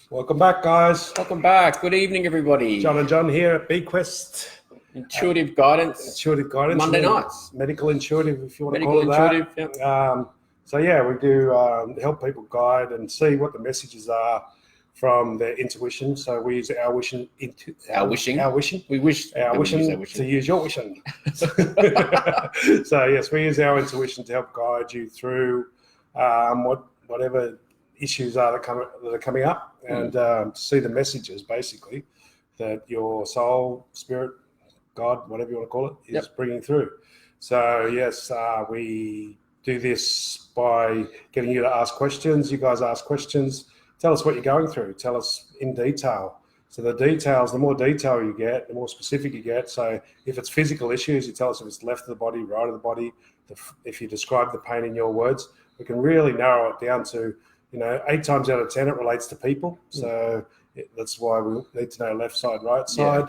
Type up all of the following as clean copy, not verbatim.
Welcome back, guys. Welcome back. Good evening, everybody. John and John here at BQuest. Intuitive Guidance. Intuitive Guidance. Monday nights. Medical Intuitive, if you want Medical to call it Intuitive, that. yep. We do help people guide and see what the messages are from their intuition. So we use our wishing. Our wishing. We wish our wishing to use your wishing. So yes, we use our intuition to help guide you through whatever issues are that are coming up, and see the messages basically that your soul, spirit, God, whatever you want to call it, is bringing through. So yes, we do this by getting you to ask questions. You guys ask questions. Tell us what you're going through. Tell us in detail. So the more detail you get, the more specific you get. So if it's physical issues, you tell us if it's left of the body, right of the body. If you describe the pain in your words, we can really narrow it down to, 8 times out of 10 it relates to people. So that's why we need to know left side, right side.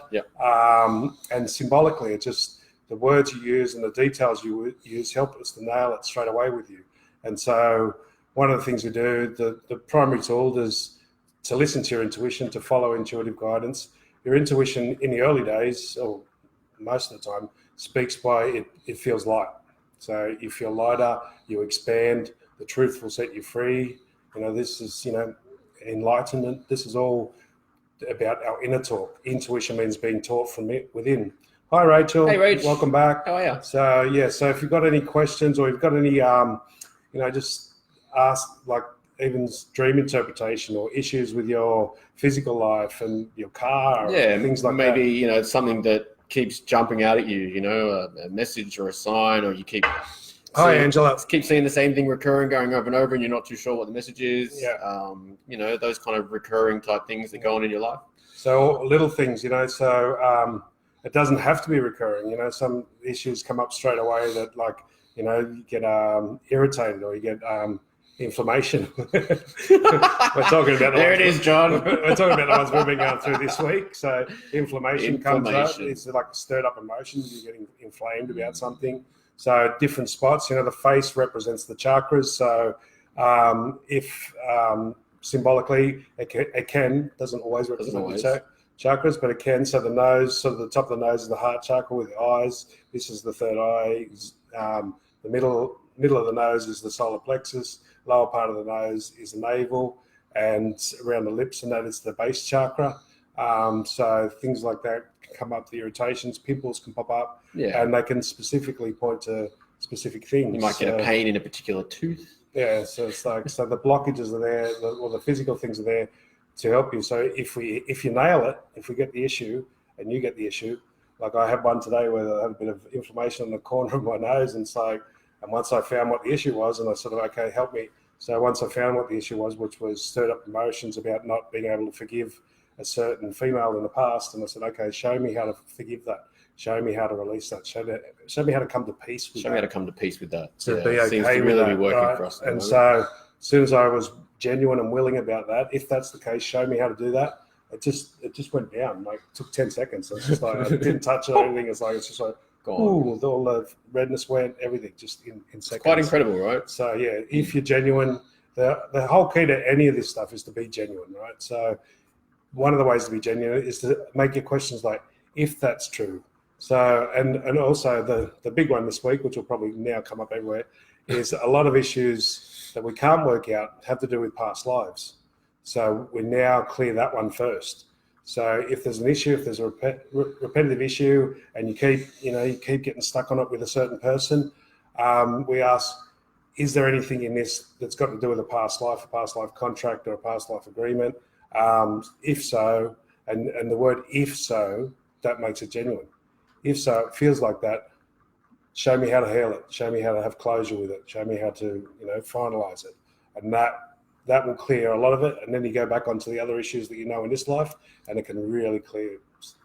And symbolically, it's just the words you use and the details you use help us to nail it straight away with you. And so one of the things we do, the primary tool is to listen to your intuition, to follow intuitive guidance. Your intuition in the early days, or most of the time, speaks by it feels light. So you feel lighter, you expand, the truth will set you free. This is, enlightenment. This is all about our inner talk. Intuition means being taught from within. Hi, Rachel. Hey, Rach. Welcome back. How are you? So if you've got any questions or you've got any, just ask, like even dream interpretation or issues with your physical life and your car, or things like that. Maybe, it's something that keeps jumping out at you, a message or a sign, or you keep... Hi, Angela. Keep seeing the same thing recurring, going over and over, and you're not too sure what the message is. Those kind of recurring type things that go on in your life. So little things, so it doesn't have to be recurring. Some issues come up straight away that, you get irritated or you get inflammation. We're talking about there it is, John. We're talking about the ones we've been going through this week. So inflammation comes up. It's like stirred up emotions. You're getting inflamed about something. So different spots, the face represents the chakras. So if symbolically, it can, doesn't always represent the chakras, but it can. So the nose, so the top of the nose is the heart chakra with the eyes. This is the third eye. The middle of the nose is the solar plexus. Lower part of the nose is the navel, and around the lips, and that is the base chakra. So things like that can come up, the irritations, pimples can pop up, and they can specifically point to specific things. You might get a pain in a particular tooth. Yeah, so it's like, so the blockages are there, or the physical things are there to help you. So if you nail it, if we get the issue and you get the issue, like I had one today where I had a bit of inflammation on the corner of my nose, and it's like, and once I found what the issue was, and I sort of, okay, help me. So once I found what the issue was, which was stirred up emotions about not being able to forgive a certain female in the past, and I said, okay, show me how to forgive that. Show me how to release that. Show me how to come to peace with that. Show me how to come to peace with that. To be okay seems to with really that, be working right? for us. And so as soon as I was genuine and willing about that, if that's the case, show me how to do that. It just went down. Like, it took 10 seconds. It's just like, I didn't touch it or anything. It's just like, ooh, all the redness went, everything just in seconds. It's quite incredible, right? So yeah, if you're genuine, the whole key to any of this stuff is to be genuine, right? So one of the ways to be genuine is to make your questions like, if that's true. So, and also the big one this week, which will probably now come up everywhere, is a lot of issues that we can't work out have to do with past lives. So we now clear that one first. So if there's an issue, if there's a repetitive issue, and you keep getting stuck on it with a certain person, we ask, is there anything in this that's got to do with a past life contract, or a past life agreement? If so, and the word if so, that makes it genuine. If so, it feels like that, show me how to heal it. Show me how to have closure with it. Show me how to, finalize it. And that will clear a lot of it. And then you go back onto the other issues that in this life, and it can really clear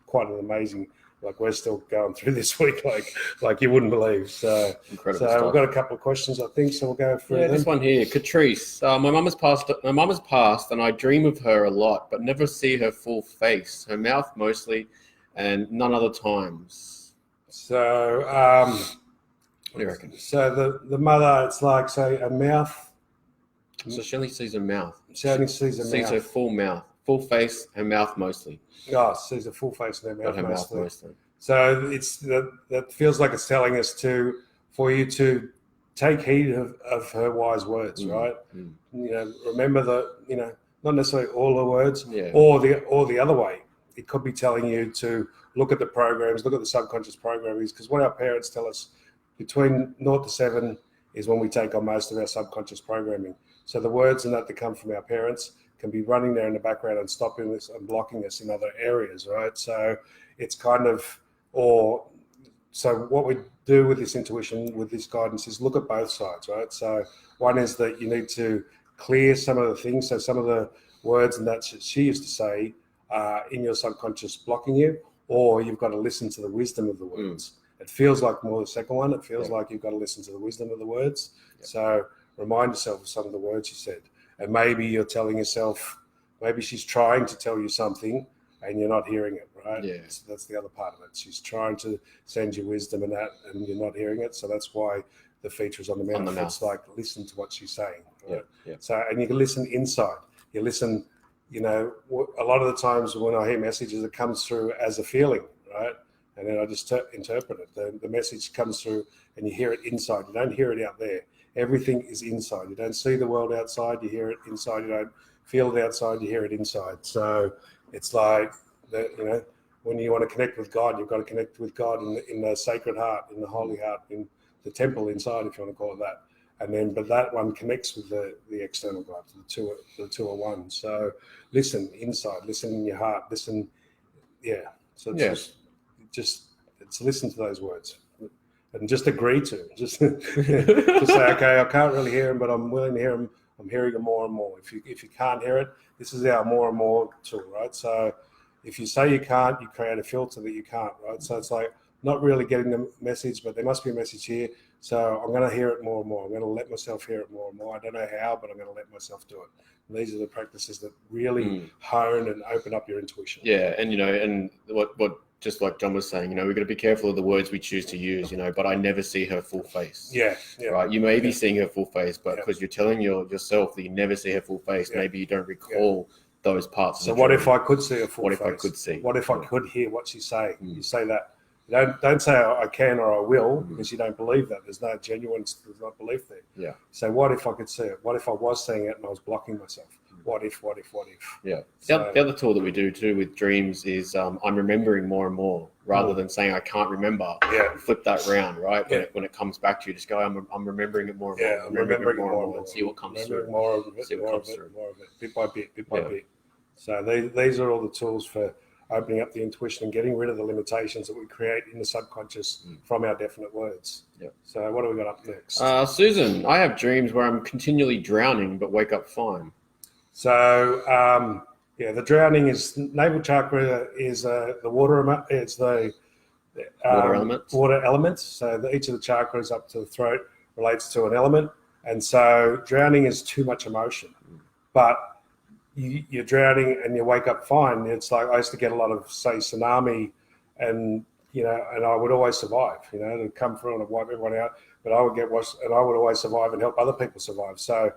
quite an amazing, like we're still going through this week, like you wouldn't believe. So incredible. So we've got a couple of questions, I think, so we'll go through them. This one here, Catrice. My mum has passed, and I dream of her a lot, but never see her full face. Her mouth mostly, and none other times. So what do you reckon? So the mother, it's like, say, a mouth. So she only sees her mouth. She only sees her mouth. Sees her full mouth. full face, her mouth mostly, Oh, sees a full face in their but mouth her mouth mostly. mostly. So it's that feels like it's telling us for you to take heed of her wise words, right? Remember not necessarily all the words, Yeah. or the other way. It could be telling you to look at the programs, look at the subconscious programming, because what our parents tell us between 0 to 7 is when we take on most of our subconscious programming. So the words and that come from our parents can be running there in the background and stopping us and blocking us in other areas, right? So it's kind of, so what we do with this intuition, with this guidance, is look at both sides, right? So one is that you need to clear some of the things. So some of the words and that she used to say in your subconscious blocking you, or you've got to listen to the wisdom of the words. It feels like more the second one. It feels like you've got to listen to the wisdom of the words. So remind yourself of some of the words you said. And maybe you're telling yourself, maybe she's trying to tell you something and you're not hearing it, right? Yeah. So that's the other part of it. She's trying to send you wisdom and that, and you're not hearing it. So that's why the feature is on the mouth. It's like, listen to what she's saying. Right? Yeah. So, and you can listen inside. You listen, a lot of the times when I hear messages, it comes through as a feeling, right? And then I just interpret it. The message comes through and you hear it inside. You don't hear it out there. Everything is inside. You don't see the world outside. You hear it inside. You don't feel it outside. You hear it inside. So it's like that, when you want to connect with God, you've got to connect with God in the sacred heart, in the holy heart, in the temple inside, if you want to call it that. And then, but that one connects with the external God. The two are one. So listen inside. Listen in your heart. Listen. Yeah. So just listen to those words. And just agree to just say, okay, I can't really hear them, but I'm willing to hear them. I'm hearing them more and more. If you can't hear it, this is our more and more tool, right? So if you say you can't, you create a filter that you can't, right? So it's like not really getting the message, but there must be a message here. So I'm going to hear it more and more. I'm going to let myself hear it more and more. I don't know how, but I'm going to let myself do it. And these are the practices that really hone and open up your intuition. Yeah, and and what just like John was saying, we've got to be careful of the words we choose to use, but I never see her full face. Yeah. Right. You may be seeing her full face, but because you're telling yourself that you never see her full face, maybe you don't recall those parts. So what if I could see her full face? What if I could see? What if I could hear what she's saying? You say that. Don't say I can or I will, because you don't believe that. There's no genuine, there's not belief there. Yeah. So what if I could see it? What if I was seeing it and I was blocking myself? What if? Yeah. The other tool that we do too with dreams is I'm remembering more and more rather than saying I can't remember. Yeah. Flip that round, right? When it comes back to you, just go, I'm remembering it more and more. I'm remembering it more and more. And see what comes through. More of it, bit by bit, bit. So these are all the tools for opening up the intuition and getting rid of the limitations that we create in the subconscious from our definite words. Yep. So what do we got up next? Susan, I have dreams where I'm continually drowning but wake up fine. So the drowning is navel chakra is the water. It's the Water elements. Water elements. So each of the chakras up to the throat relates to an element, and so drowning is too much emotion, but you're drowning and you wake up fine. It's like I used to get a lot of, say, tsunami, and and I would always survive. It'd come through and wipe everyone out, but I would get washed, and I would always survive and help other people survive. So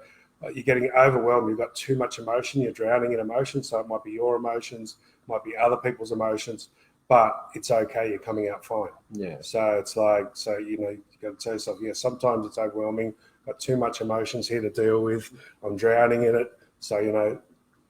you're getting overwhelmed. You've got too much emotion. You're drowning in emotion. So it might be your emotions, might be other people's emotions, but it's okay. You're coming out fine. Yeah. So it's like, you got to tell yourself, sometimes it's overwhelming. Got too much emotions here to deal with. I'm drowning in it. So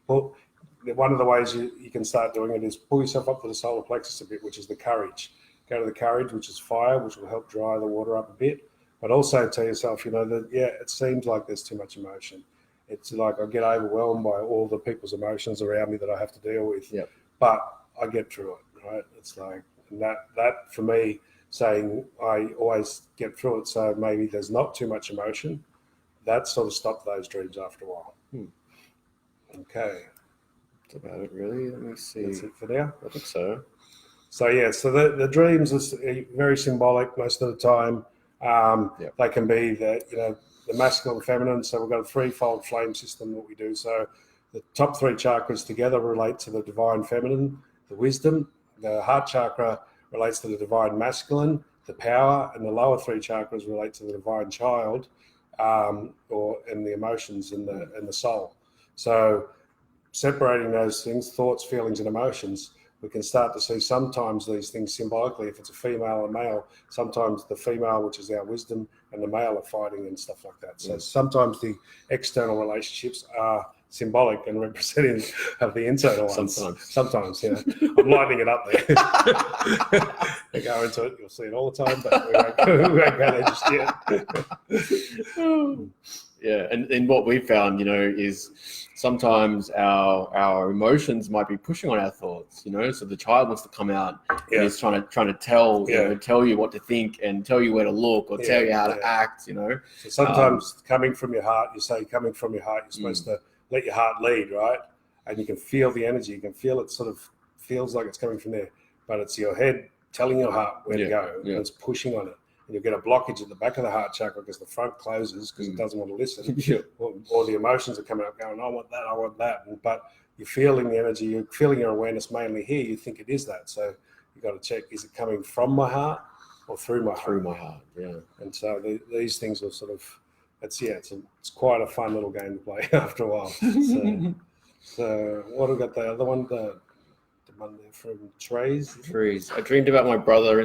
one of the ways you can start doing it is pull yourself up to the solar plexus a bit, which is the courage. Go to the courage, which is fire, which will help dry the water up a bit. But also tell yourself, that it seems like there's too much emotion. It's like I get overwhelmed by all the people's emotions around me that I have to deal with. Yep. But I get through it, right? It's like that for me, saying I always get through it. So maybe there's not too much emotion. That sort of stopped those dreams after a while. Okay. That's about it, really. Let me see. That's it for now. I think so. So the dreams is very symbolic most of the time. They can be the masculine and feminine. So we've got a threefold flame system that we do. So the top three chakras together relate to the divine feminine, the wisdom. The heart chakra relates to the divine masculine, the power, and the lower three chakras relate to the divine child, and the emotions and the soul. So separating those things, thoughts, feelings, and emotions, we can start to see sometimes these things symbolically. If it's a female and male, sometimes the female, which is our wisdom, and the male are fighting and stuff like that. So sometimes the external relationships are symbolic and representative of the internal ones. Sometimes, you know, I'm lighting it up there. We go into it, you'll see it all the time, but we won't go there just yet. Yeah, and what we found, you know, is sometimes our emotions might be pushing on our thoughts, you know. So the child wants to come out and is trying to tell tell you what to think and tell you where to look or tell you how to act, you know. So sometimes coming from your heart, coming from your heart, you're supposed to let your heart lead, right? And you can feel the energy. You can feel it sort of feels like it's coming from there, but it's your head telling your heart where to go, and it's pushing on it. And you'll get a blockage at the back of the heart chakra because the front closes because it doesn't want to listen. Or the emotions are coming up going, I want that. But you're feeling the energy, you're feeling your awareness mainly here. You think it is that. So you've got to check, is it coming from my heart or through my heart? Through my heart, yeah. And so these things are sort of, it's quite a fun little game to play after a while. So what have we got? The other one, the one there from Trees. I dreamed about my brother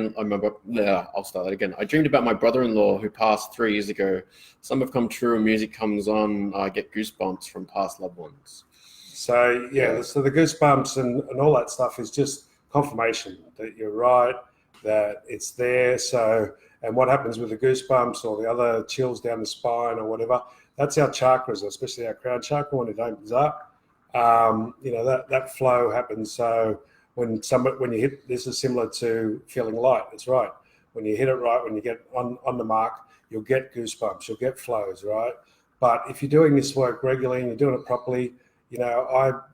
I'll start that again. I dreamed about my brother-in-law who passed 3 years ago. Some have come true and music comes on. I get goosebumps from past loved ones. So so the goosebumps and all that stuff is just confirmation that you're right, that it's there. So, and what happens with the goosebumps or the other chills down the spine or whatever, that's our chakras, especially our crown chakra when it opens up. You know, that flow happens. So when you hit, this is similar to feeling light. That's right. When you hit it right, when you get on the mark, you'll get goosebumps, you'll get flows, right? But if you're doing this work regularly and you're doing it properly, you know,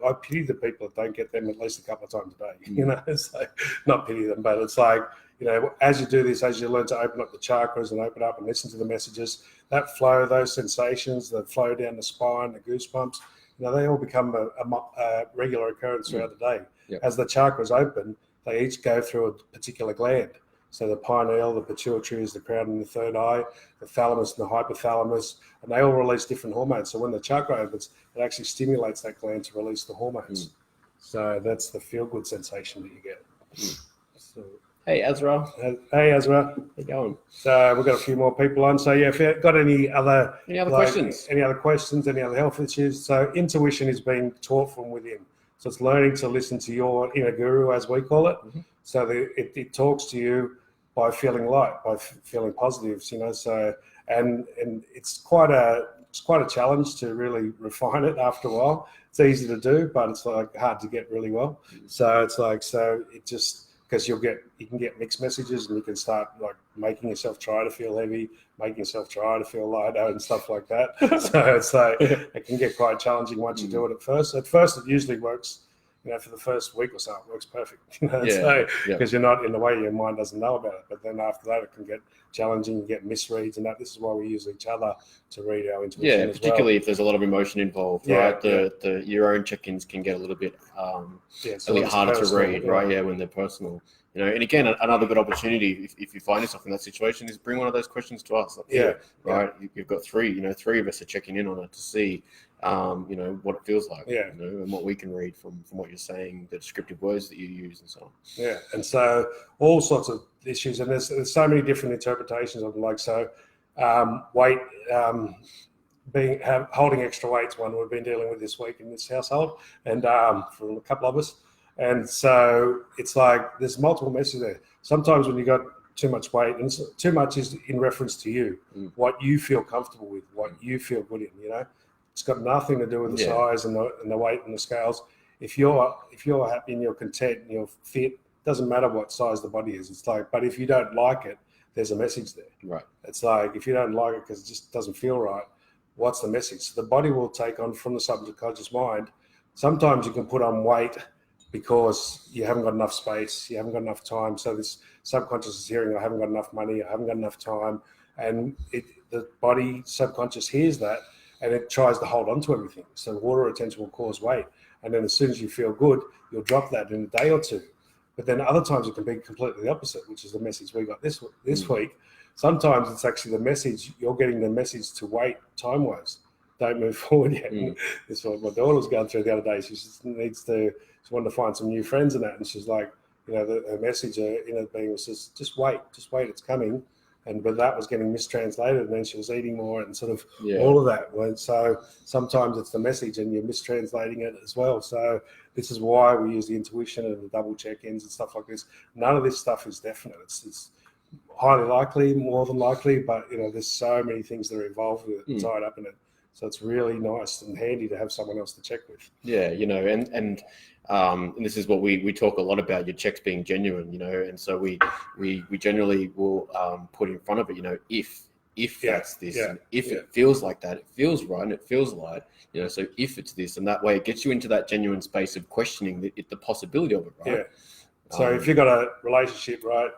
I pity the people that don't get them at least a couple of times a day. You know, it's like, not pity them, but it's like, you know, as you do this, as you learn to open up the chakras and open up and listen to the messages, that flow, those sensations, the flow down the spine, the goosebumps, you know, they all become a regular occurrence throughout the day. As the chakras open, they each go through a particular gland. So the pineal, the pituitary is the crown and the third eye, the thalamus and the hypothalamus, and they all release different hormones. So when the chakra opens, it actually stimulates that gland to release the hormones. So that's the feel-good sensation that you get. So, hey, Ezra. Hey, Ezra. How you going? So we've got a few more people on. So, if you've got any other questions? Any other questions, any other health issues? So intuition is being taught from within. So it's learning to listen to your inner guru, as we call it. So it talks to you by feeling light, by feeling positives, you know. So and it's quite a challenge to really refine it after a while. It's easy to do, but it's like hard to get really well. So it's like it just, because you can get mixed messages and you can start like making yourself try to feel heavy, making yourself try to feel lighter and stuff like that. So it's like it can get quite challenging once you do it at first. At first, it usually works. You know, for the first week or so, it works perfect. You know, because you're not in the way, your mind doesn't know about it. But then after that, it can get challenging. You get misreads, and this is why we use each other to read our intuition. Yeah, particularly if there's a lot of emotion involved, right? Your own check-ins can get a little bit a bit harder to read, right? Yeah, when they're personal. You know, and again, another good opportunity if you find yourself in that situation is bring one of those questions to us. Right. You've got three. You know, 3 of us are checking in on it to see, you know, what it feels like. You know, and what we can read from what you're saying, the descriptive words that you use, and so on. Yeah, and so all sorts of issues, and there's so many different interpretations of them. Like weight, holding extra weight's one we've been dealing with this week in this household, and from a couple of us. And so it's like there's multiple messages there. Sometimes when you got too much weight, and too much is in reference to you, what you feel comfortable with, what you feel good in. You know, it's got nothing to do with the size and the weight and the scales. If you're happy and you're content and you're fit, doesn't matter what size the body is. It's like, but if you don't like it, there's a message there. Right. It's like if you don't like it because it just doesn't feel right, what's the message? So the body will take on from the subconscious mind. Sometimes you can put on weight because you haven't got enough space, you haven't got enough time. So this subconscious is hearing, I haven't got enough money, I haven't got enough time. And the body subconscious hears that and it tries to hold on to everything. So water retention will cause weight. And then as soon as you feel good, you'll drop that in a day or two. But then other times it can be completely the opposite, which is the message we got this week. Sometimes it's actually the message, you're getting the message to wait time-wise. don't move forward yet. This is what my daughter was going through the other day. She wanted to find some new friends and that, and she's like, her message, being was just wait, it's coming. But that was getting mistranslated, and then she was eating more and sort of all of that. So sometimes it's the message and you're mistranslating it as well. So this is why we use the intuition and the double check-ins and stuff like this. None of this stuff is definite. It's highly likely, more than likely, but there's so many things that are involved with it, tied up in it. So it's really nice and handy to have someone else to check with. Yeah, and this is what we talk a lot about, your checks being genuine, and so we generally will put in front of it, if that's this, and if it feels like that, it feels right, and it feels light, so if it's this, and that way it gets you into that genuine space of questioning the possibility of it, right? Yeah. So if you've got a relationship, right,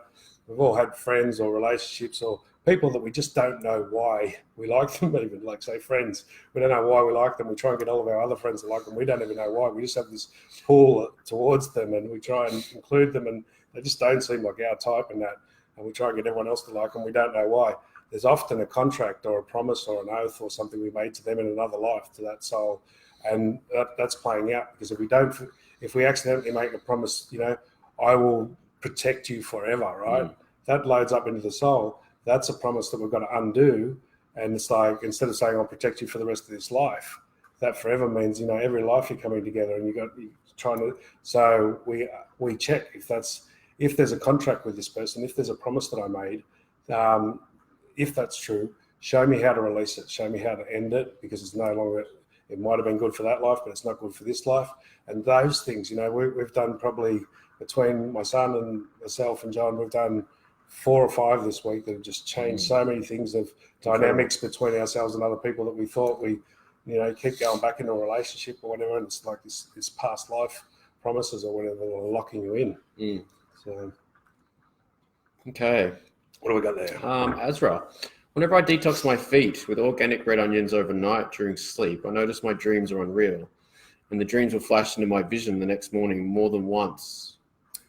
we've all had friends or relationships or people that we just don't know why we like them, even like say friends. We don't know why we like them. We try and get all of our other friends to like them. We don't even know why. We just have this pull towards them and we try and include them and they just don't seem like our type and that. And we try and get everyone else to like them. We don't know why. There's often a contract or a promise or an oath or something we made to them in another life, to that soul. And that's playing out, because if we accidentally make a promise, I will protect you forever, right? That loads up into the soul. That's a promise that we've got to undo. And it's like, instead of saying I'll protect you for the rest of this life, that forever means, every life you're coming together and you're trying to, so we check if there's a contract with this person, if there's a promise that I made, if that's true, show me how to release it, show me how to end it, because it's no longer, it might have been good for that life, but it's not good for this life. And those things, we've done probably, between my son and myself and John, we've done 4 or 5 this week that have just changed so many things of dynamics between ourselves and other people that we thought we, keep going back into a relationship or whatever, and it's like this past life promises or whatever that are locking you in. So, okay, what do we got there? Azra, whenever I detox my feet with organic red onions overnight during sleep, I notice my dreams are unreal, and the dreams will flash into my vision the next morning more than once.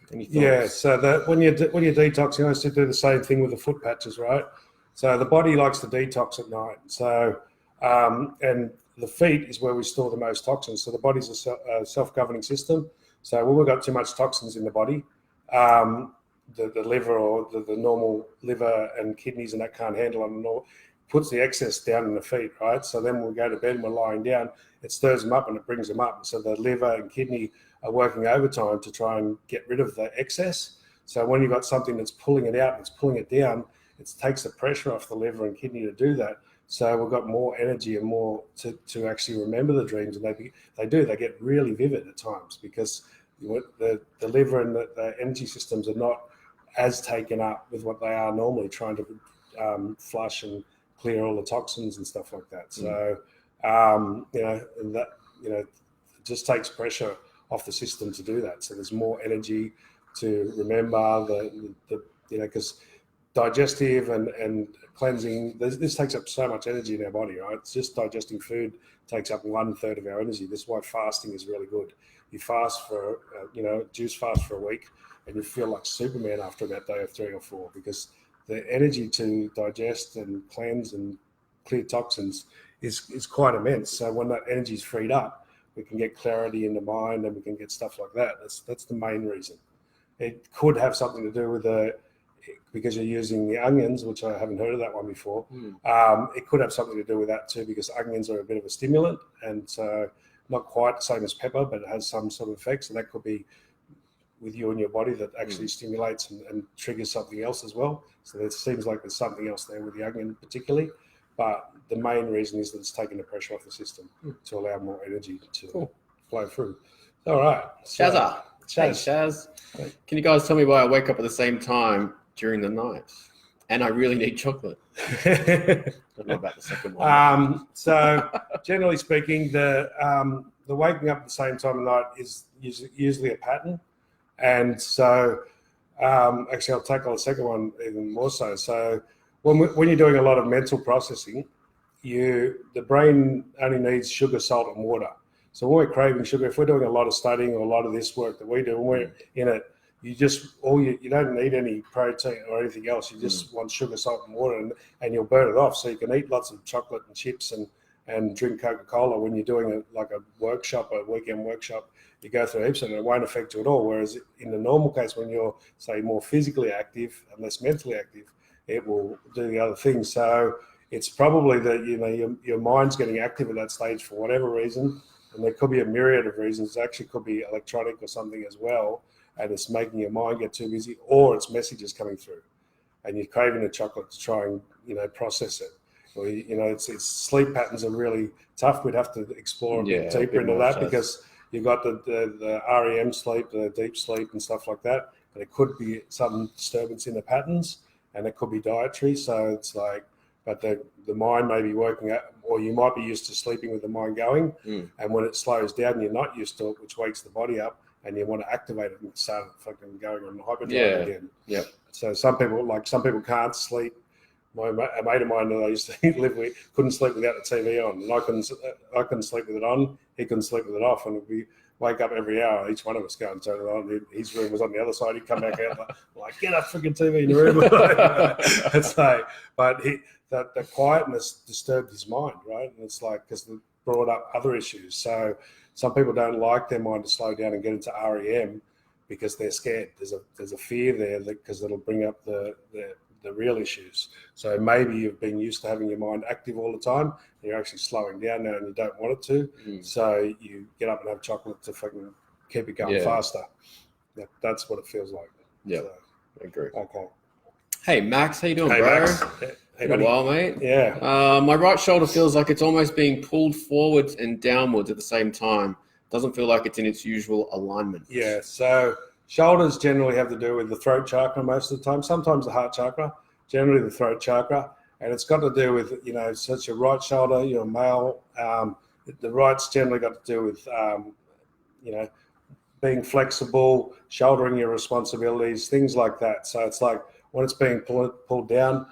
Yeah, so that when you're detoxing, I used to do the same thing with the foot patches, right? So the body likes to detox at night. So, and the feet is where we store the most toxins. So the body's a self-governing system. So when we've got too much toxins in the body, the liver or the normal liver and kidneys and that can't handle them, nor puts the excess down in the feet, right? So then when we go to bed and we're lying down, it stirs them up and it brings them up. So the liver and kidney are working overtime to try and get rid of the excess. So when you've got something that's pulling it out and it's pulling it down, it takes the pressure off the liver and kidney to do that. So we've got more energy and more to actually remember the dreams. And they get really vivid at times, because the liver and the energy systems are not as taken up with what they are normally, trying to flush and clear all the toxins and stuff like that. So, it just takes pressure off the system to do that. So there's more energy to remember because digestive and cleansing, this takes up so much energy in our body, right? It's just digesting food takes up 1/3 of our energy. This is why fasting is really good. You fast for, juice fast for a week, and you feel like Superman after about day of 3 or 4, because the energy to digest and cleanse and clear toxins is quite immense. So when that energy is freed up, we can get clarity in the mind and we can get stuff like that. That's the main reason. It could have something to do with because you're using the onions, which I haven't heard of that one before. It could have something to do with that too, because onions are a bit of a stimulant, and so not quite the same as pepper, but it has some sort of effects, and that could be with you and your body that actually stimulates and triggers something else as well. So it seems like there's something else there with the onion particularly, but the main reason is that it's taking the pressure off the system to allow more energy to flow through. All right. Shazza. Hey, Shaz. Can you guys tell me why I wake up at the same time during the night? And I really need chocolate. I don't know about the second one. So generally speaking, the waking up at the same time of night is usually a pattern. And so actually I'll tackle the second one even more so. So when you're doing a lot of mental processing, the brain only needs sugar, salt, and water. So when we're craving sugar, if we're doing a lot of studying or a lot of this work that we do, when we're in it, you don't need any protein or anything else. You just want sugar, salt, and water, and you'll burn it off. So you can eat lots of chocolate and chips and and drink Coca-Cola when you're doing a workshop, a weekend workshop. You go through heaps and it won't affect you at all. Whereas in the normal case, when you're, say, more physically active and less mentally active, it will do the other things. So it's probably that, you know, your mind's getting active at that stage for whatever reason. And there could be a myriad of reasons. It actually could be electronic or something as well. And it's making your mind get too busy, or it's messages coming through. And you're craving a chocolate to try and, you know, process it. Or, you know, it's sleep patterns are really tough. We'd have to explore a bit deeper into that because you've got the REM sleep, the deep sleep and stuff like that. And it could be some disturbance in the patterns, and it could be dietary. So it's like, but the mind may be working out, or you might be used to sleeping with the mind going. And when it slows down, you're not used to it, which wakes the body up, and you want to activate it and start fucking going on hyperdrive again. Yeah. So some people can't sleep. A mate of mine that I used to live with couldn't sleep without the TV on, and I couldn't sleep with it on. He couldn't sleep with it off, and we wake up every hour. Each one of us go and turn it on. His room was on the other side. He'd come back out like get a freaking TV in your room. It's like, but the quietness disturbed his mind, right? And it's like because it brought up other issues. So some people don't like their mind to slow down and get into REM because they're scared. There's a fear there because it'll bring up the real issues. So maybe you've been used to having your mind active all the time, and you're actually slowing down now and you don't want it to. So you get up and have chocolate to fucking keep it going faster. That's what it feels like. Yeah, so, I agree. Okay. Hey, Max, how you doing, bro? Max. Hey, been a while, mate. Yeah. My right shoulder feels like it's almost being pulled forwards and downwards at the same time. Doesn't feel like it's in its usual alignment. Yeah, so shoulders generally have to do with the throat chakra most of the time, sometimes the heart chakra, generally the throat chakra. And it's got to do with, you know, so it's your right shoulder, you're a male. The right's generally got to do with, you know, being flexible, shouldering your responsibilities, things like that. So it's like when it's being pulled down,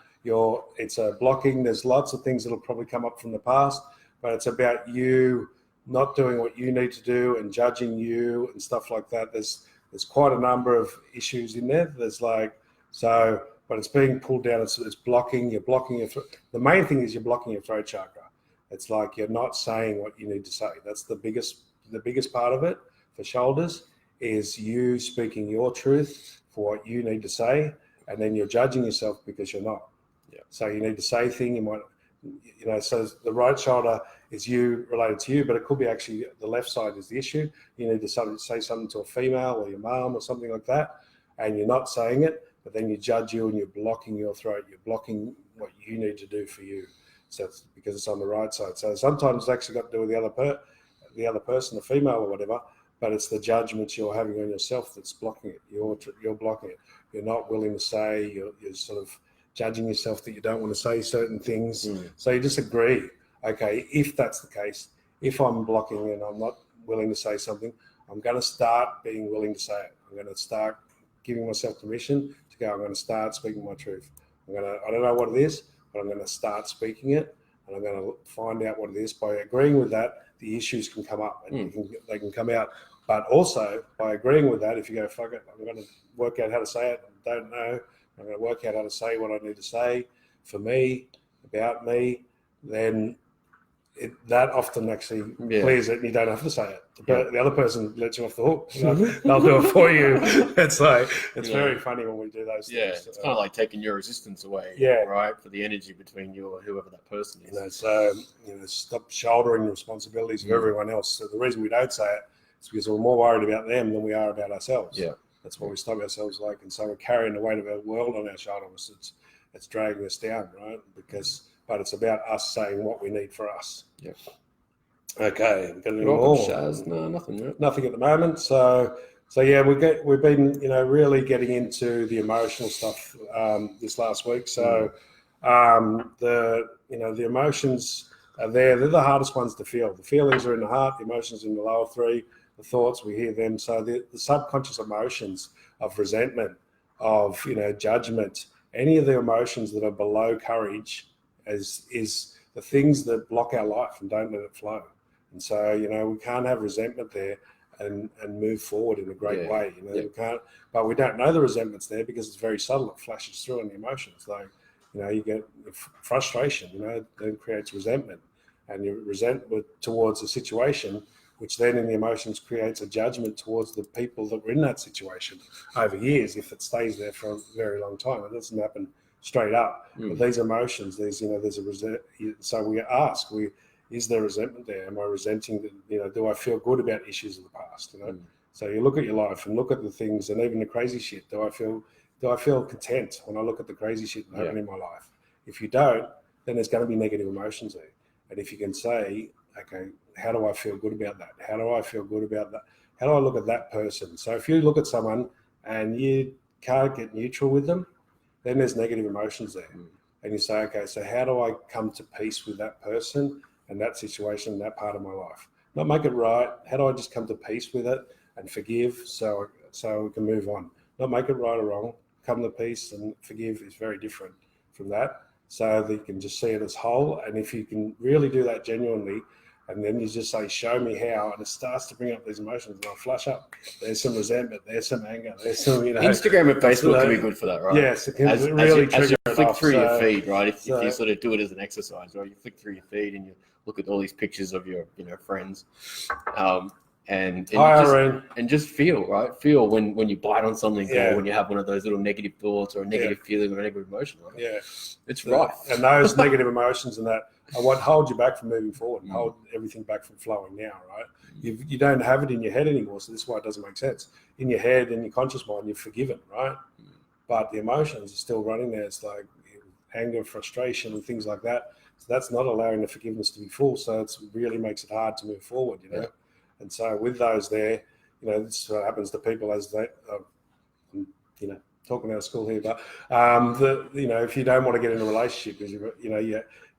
it's a blocking. There's lots of things that'll probably come up from the past, but it's about you not doing what you need to do and judging you and stuff like that. There's quite a number of issues in there. But it's being pulled down. It's blocking. You're blocking your throat. The main thing is you're blocking your throat chakra. It's like you're not saying what you need to say. That's the biggest part of it for shoulders is you speaking your truth for what you need to say, and then you're judging yourself because you're not. Yeah. So you need to say things. You might, you know. So the right shoulder is you related to you, but it could be actually the left side is the issue. You need to say something to a female or your mom or something like that, and you're not saying it, but then you judge you and you're blocking your throat. You're blocking what you need to do for you. So it's because it's on the right side. So sometimes it's actually got to do with the other person, the female or whatever, but it's the judgments you're having on yourself that's blocking it. You're blocking it. You're not willing to say. You're sort of judging yourself that you don't want to say certain things. So you just agree. Okay, if that's the case, if I'm blocking and I'm not willing to say something, I'm going to start being willing to say it. I'm going to start giving myself permission to go. I'm going to start speaking my truth. I don't know what it is, but I'm going to start speaking it, and I'm going to find out what it is. By agreeing with that, the issues can come up and they can come out. But also by agreeing with that, if you go, fuck it, I'm going to work out how to say it. I don't know. I'm going to work out how to say what I need to say for me, about me, then that often actually clears it and you don't have to say it. The other person lets you off the hook. You know? They'll do it for you. It's very funny when we do those things. Yeah, it's kind of like taking your resistance away, right, for the energy between you or whoever that person is. You know, so stop shouldering the responsibilities of everyone else. So the reason we don't say it is because we're more worried about them than we are about ourselves. Yeah. That's what we stop ourselves like. And so we're carrying the weight of our world on our shoulders. It's dragging us down, right? But it's about us saying what we need for us. Yeah. Okay. Got any Welcome, more? Shaz. No, nothing. Right? Nothing at the moment. So yeah, we've been really getting into the emotional stuff this last week. So the emotions are there. They're the hardest ones to feel. The feelings are in the heart. The emotions in the lower three. The thoughts, we hear them. So the subconscious emotions of resentment, of judgment, any of the emotions that are below courage is the things that block our life and don't let it flow. And so, we can't have resentment there and move forward in a great way. We can't, but we don't know the resentment's there because it's very subtle. It flashes through in the emotions. Like, you get frustration, then creates resentment. and you resent towards the situation, which then in the emotions creates a judgment towards the people that were in that situation over years, if it stays there for a very long time. It doesn't happen straight up. But these emotions, there's so we ask, is there resentment there? Am I resenting do I feel good about issues of the past? So you look at your life and look at the things, and even the crazy shit. Do I feel content when I look at the crazy shit that happened in my life? If you don't, then there's going to be negative emotions there. And if you can say, okay, how do I feel good about that? How do I feel good about that? How do I look at that person? So if you look at someone and you can't get neutral with them, then there's negative emotions there. And you say, okay, so how do I come to peace with that person and that situation, that part of my life? Not make it right. How do I just come to peace with it and forgive so we can move on? Not make it right or wrong. Come to peace and forgive is very different from that. So that you can just see it as whole. And if you can really do that genuinely, and then you just say, show me how, and it starts to bring up these emotions, and they'll flush up. There's some resentment, there's some anger, there's some, Instagram and Facebook can be good for that, right? Yes, it can really trigger it off. As you flick through your feed, right? If you sort of do it as an exercise, right? You flick through your feed and you look at all these pictures of your, friends, and just feel, right? Feel when you bite on something, or when you have one of those little negative thoughts or a negative feeling or a negative emotion, right? Yeah, it's right. And those negative emotions and that are what hold you back from moving forward and hold everything back from flowing now, right? You don't have it in your head anymore, so this is why it doesn't make sense. In your head and your conscious mind, you're forgiven, right? But the emotions are still running there. It's like anger, frustration, and things like that. So that's not allowing the forgiveness to be full. So it really makes it hard to move forward, Yeah. And so with those there, this is what happens to people as they, talking out of school here, but if you don't want to get in a relationship,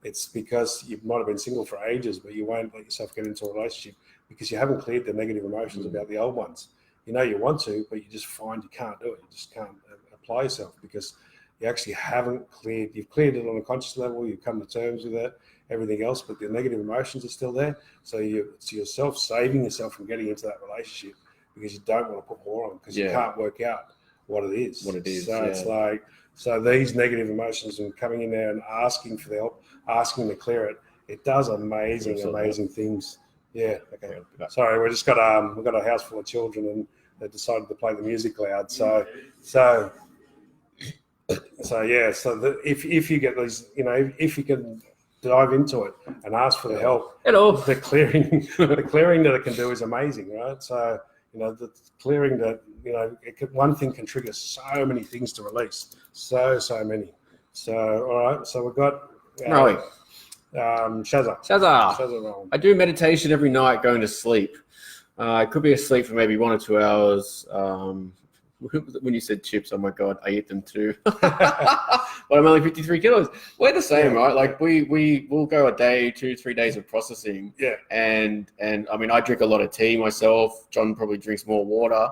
it's because you might have been single for ages, but you won't let yourself get into a relationship because you haven't cleared the negative emotions about the old ones. You want to, but you just find you can't do it. You just can't apply yourself because you actually haven't cleared. You've cleared it on a conscious level. You've come to terms with it, everything else, but the negative emotions are still there. So it's yourself saving yourself from getting into that relationship because you don't want to put more on because you can't work out what it is. So it's like, so these negative emotions and coming in there and asking for the help, asking to clear it, it does amazing things. Yeah. Okay. Sorry, we've got a house full of children and they decided to play the music loud. So if you get these, if you can dive into it and ask for the help, the clearing that it can do is amazing, right? So the clearing that one thing can trigger so many things to release, so many. So all right, so we've got Shazza. I do meditation every night going to sleep. I could be asleep for maybe 1 or 2 hours. When you said chips, oh my God, I eat them too. But I'm only 53 kilos. We're the same, right? Like we'll go a day, 2-3 days of processing. Yeah. And I mean, I drink a lot of tea myself. John probably drinks more water,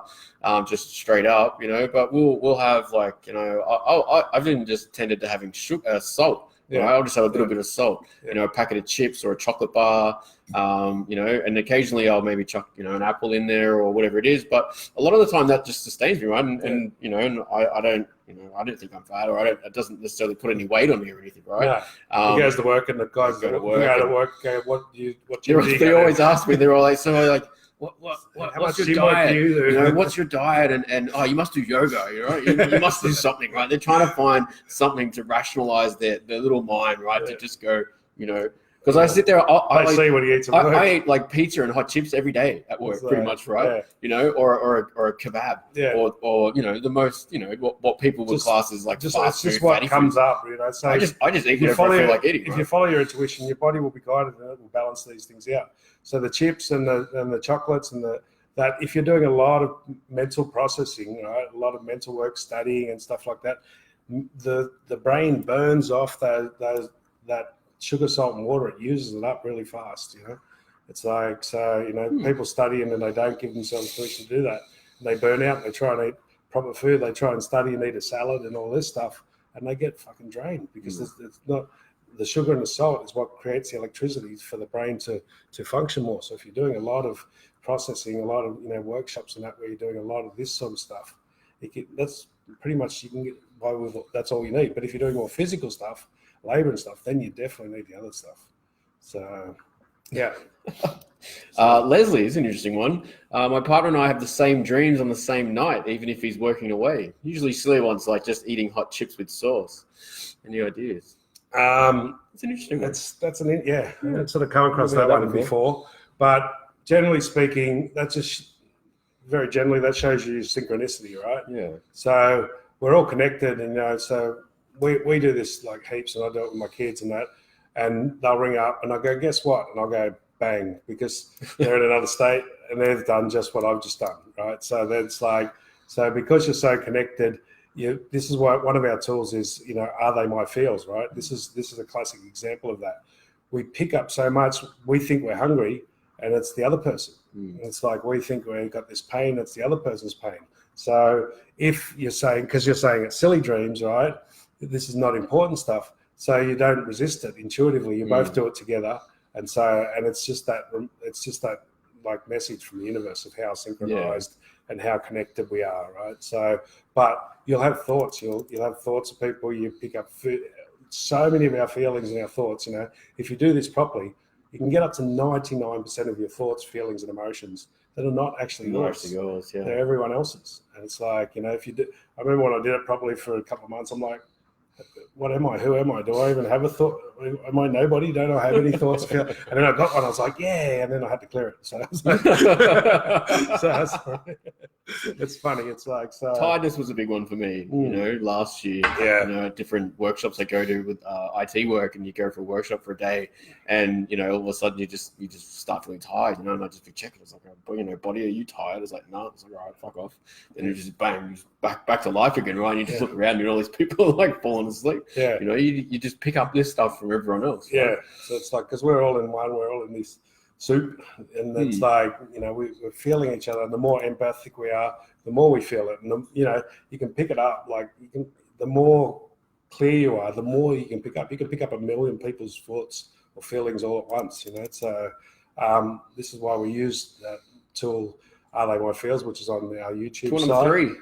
just straight up, but we'll have I've even just tended to having salt. Yeah. Right? I'll just have a little bit of salt, a packet of chips or a chocolate bar, and occasionally I'll maybe chuck, an apple in there or whatever it is. But a lot of the time that just sustains me, right? And I don't think I'm fat or it doesn't necessarily put any weight on me or anything, right? He goes to work and the guys go to work. They always ask me, they're all like, so like, what's your diet? What's your diet? And you must do yoga, you must do something, right? They're trying to find something to rationalize their little mind, right? To just go, because I sit there, I see what he eats at work. I eat like pizza and hot chips every day at work, pretty much, right? Or a kebab, or the most, what people would class as like just fast it's just food, what comes food. up, So I just eat whatever I feel like eating. If you follow your intuition, your body will be guided and it will balance these things out. So the chips and the chocolates and that if you're doing a lot of mental processing, right, a lot of mental work, studying and stuff like that, the brain burns off that sugar, salt, and water. It uses it up really fast. It's like people study and then they don't give themselves permission to do that. And they burn out. And they try and eat proper food. They try and study and eat a salad and all this stuff, and they get fucking drained because it's not. The sugar and the salt is what creates the electricity for the brain to function more. So if you're doing a lot of processing, a lot of workshops and that where you're doing a lot of this sort of stuff, that's pretty much you can get by with. That's all you need. But if you're doing more physical stuff, labor and stuff, then you definitely need the other stuff. So Yeah. Leslie is an interesting one. My partner and I have the same dreams on the same night, even if he's working away. Usually silly ones like just eating hot chips with sauce. Any ideas? It's an interesting one. I've sort of come across that one before. But generally speaking, that's just very generally, that shows you synchronicity, right? Yeah. So we're all connected, and so we do this like heaps, and I do it with my kids and that, and they'll ring up, and I go, guess what? And I'll go, bang, because they're in another state, and they've done just what I've just done, right? So that's like, so because you're so connected, this is what one of our tools is. Are they my feels, right? This is a classic example of that. We pick up so much, we think we're hungry, and it's the other person. It's like we think we've got this pain, it's the other person's pain. So if you're saying, because you're saying it's silly dreams, right? This is not important stuff. So you don't resist it intuitively. You both do it together. And it's just that like message from the universe of how synchronized and how connected we are, right? So, but you'll have thoughts. You'll have thoughts of people. You pick up so many of our feelings and our thoughts. If you do this properly, you can get up to 99% of your thoughts, feelings, and emotions that are not actually yours. Yeah. They're everyone else's. And it's like, if you do, I remember when I did it properly for a couple of months, I'm like, what am I? Who am I? Do I even have a thought? Am I nobody? Don't I have any thoughts? And then I got one. I was like, yeah. And then I had to clear it. So, it's funny. It's like, tiredness was a big one for me. Last year. Yeah. Different workshops I go to with IT work, and you go for a workshop for a day, and all of a sudden you just start feeling tired. And I just be checking. It's like, body, are you tired? It's like, no. It's like, all right, fuck off. And you just bang, just back to life again, right? And you just look around, and all these people are like falling asleep. Yeah. You just pick up this stuff from everyone else. Right? Yeah. So it's like, because we're all in one, we're all in this soup, and it's like, we're feeling each other. And the more empathic we are, the more we feel it. And you can pick it up. Like the more clear you are, the more you can pick up. You can pick up 1 million people's thoughts or feelings all at once. So this is why we use that tool, Are They My Feels, which is on our YouTube site.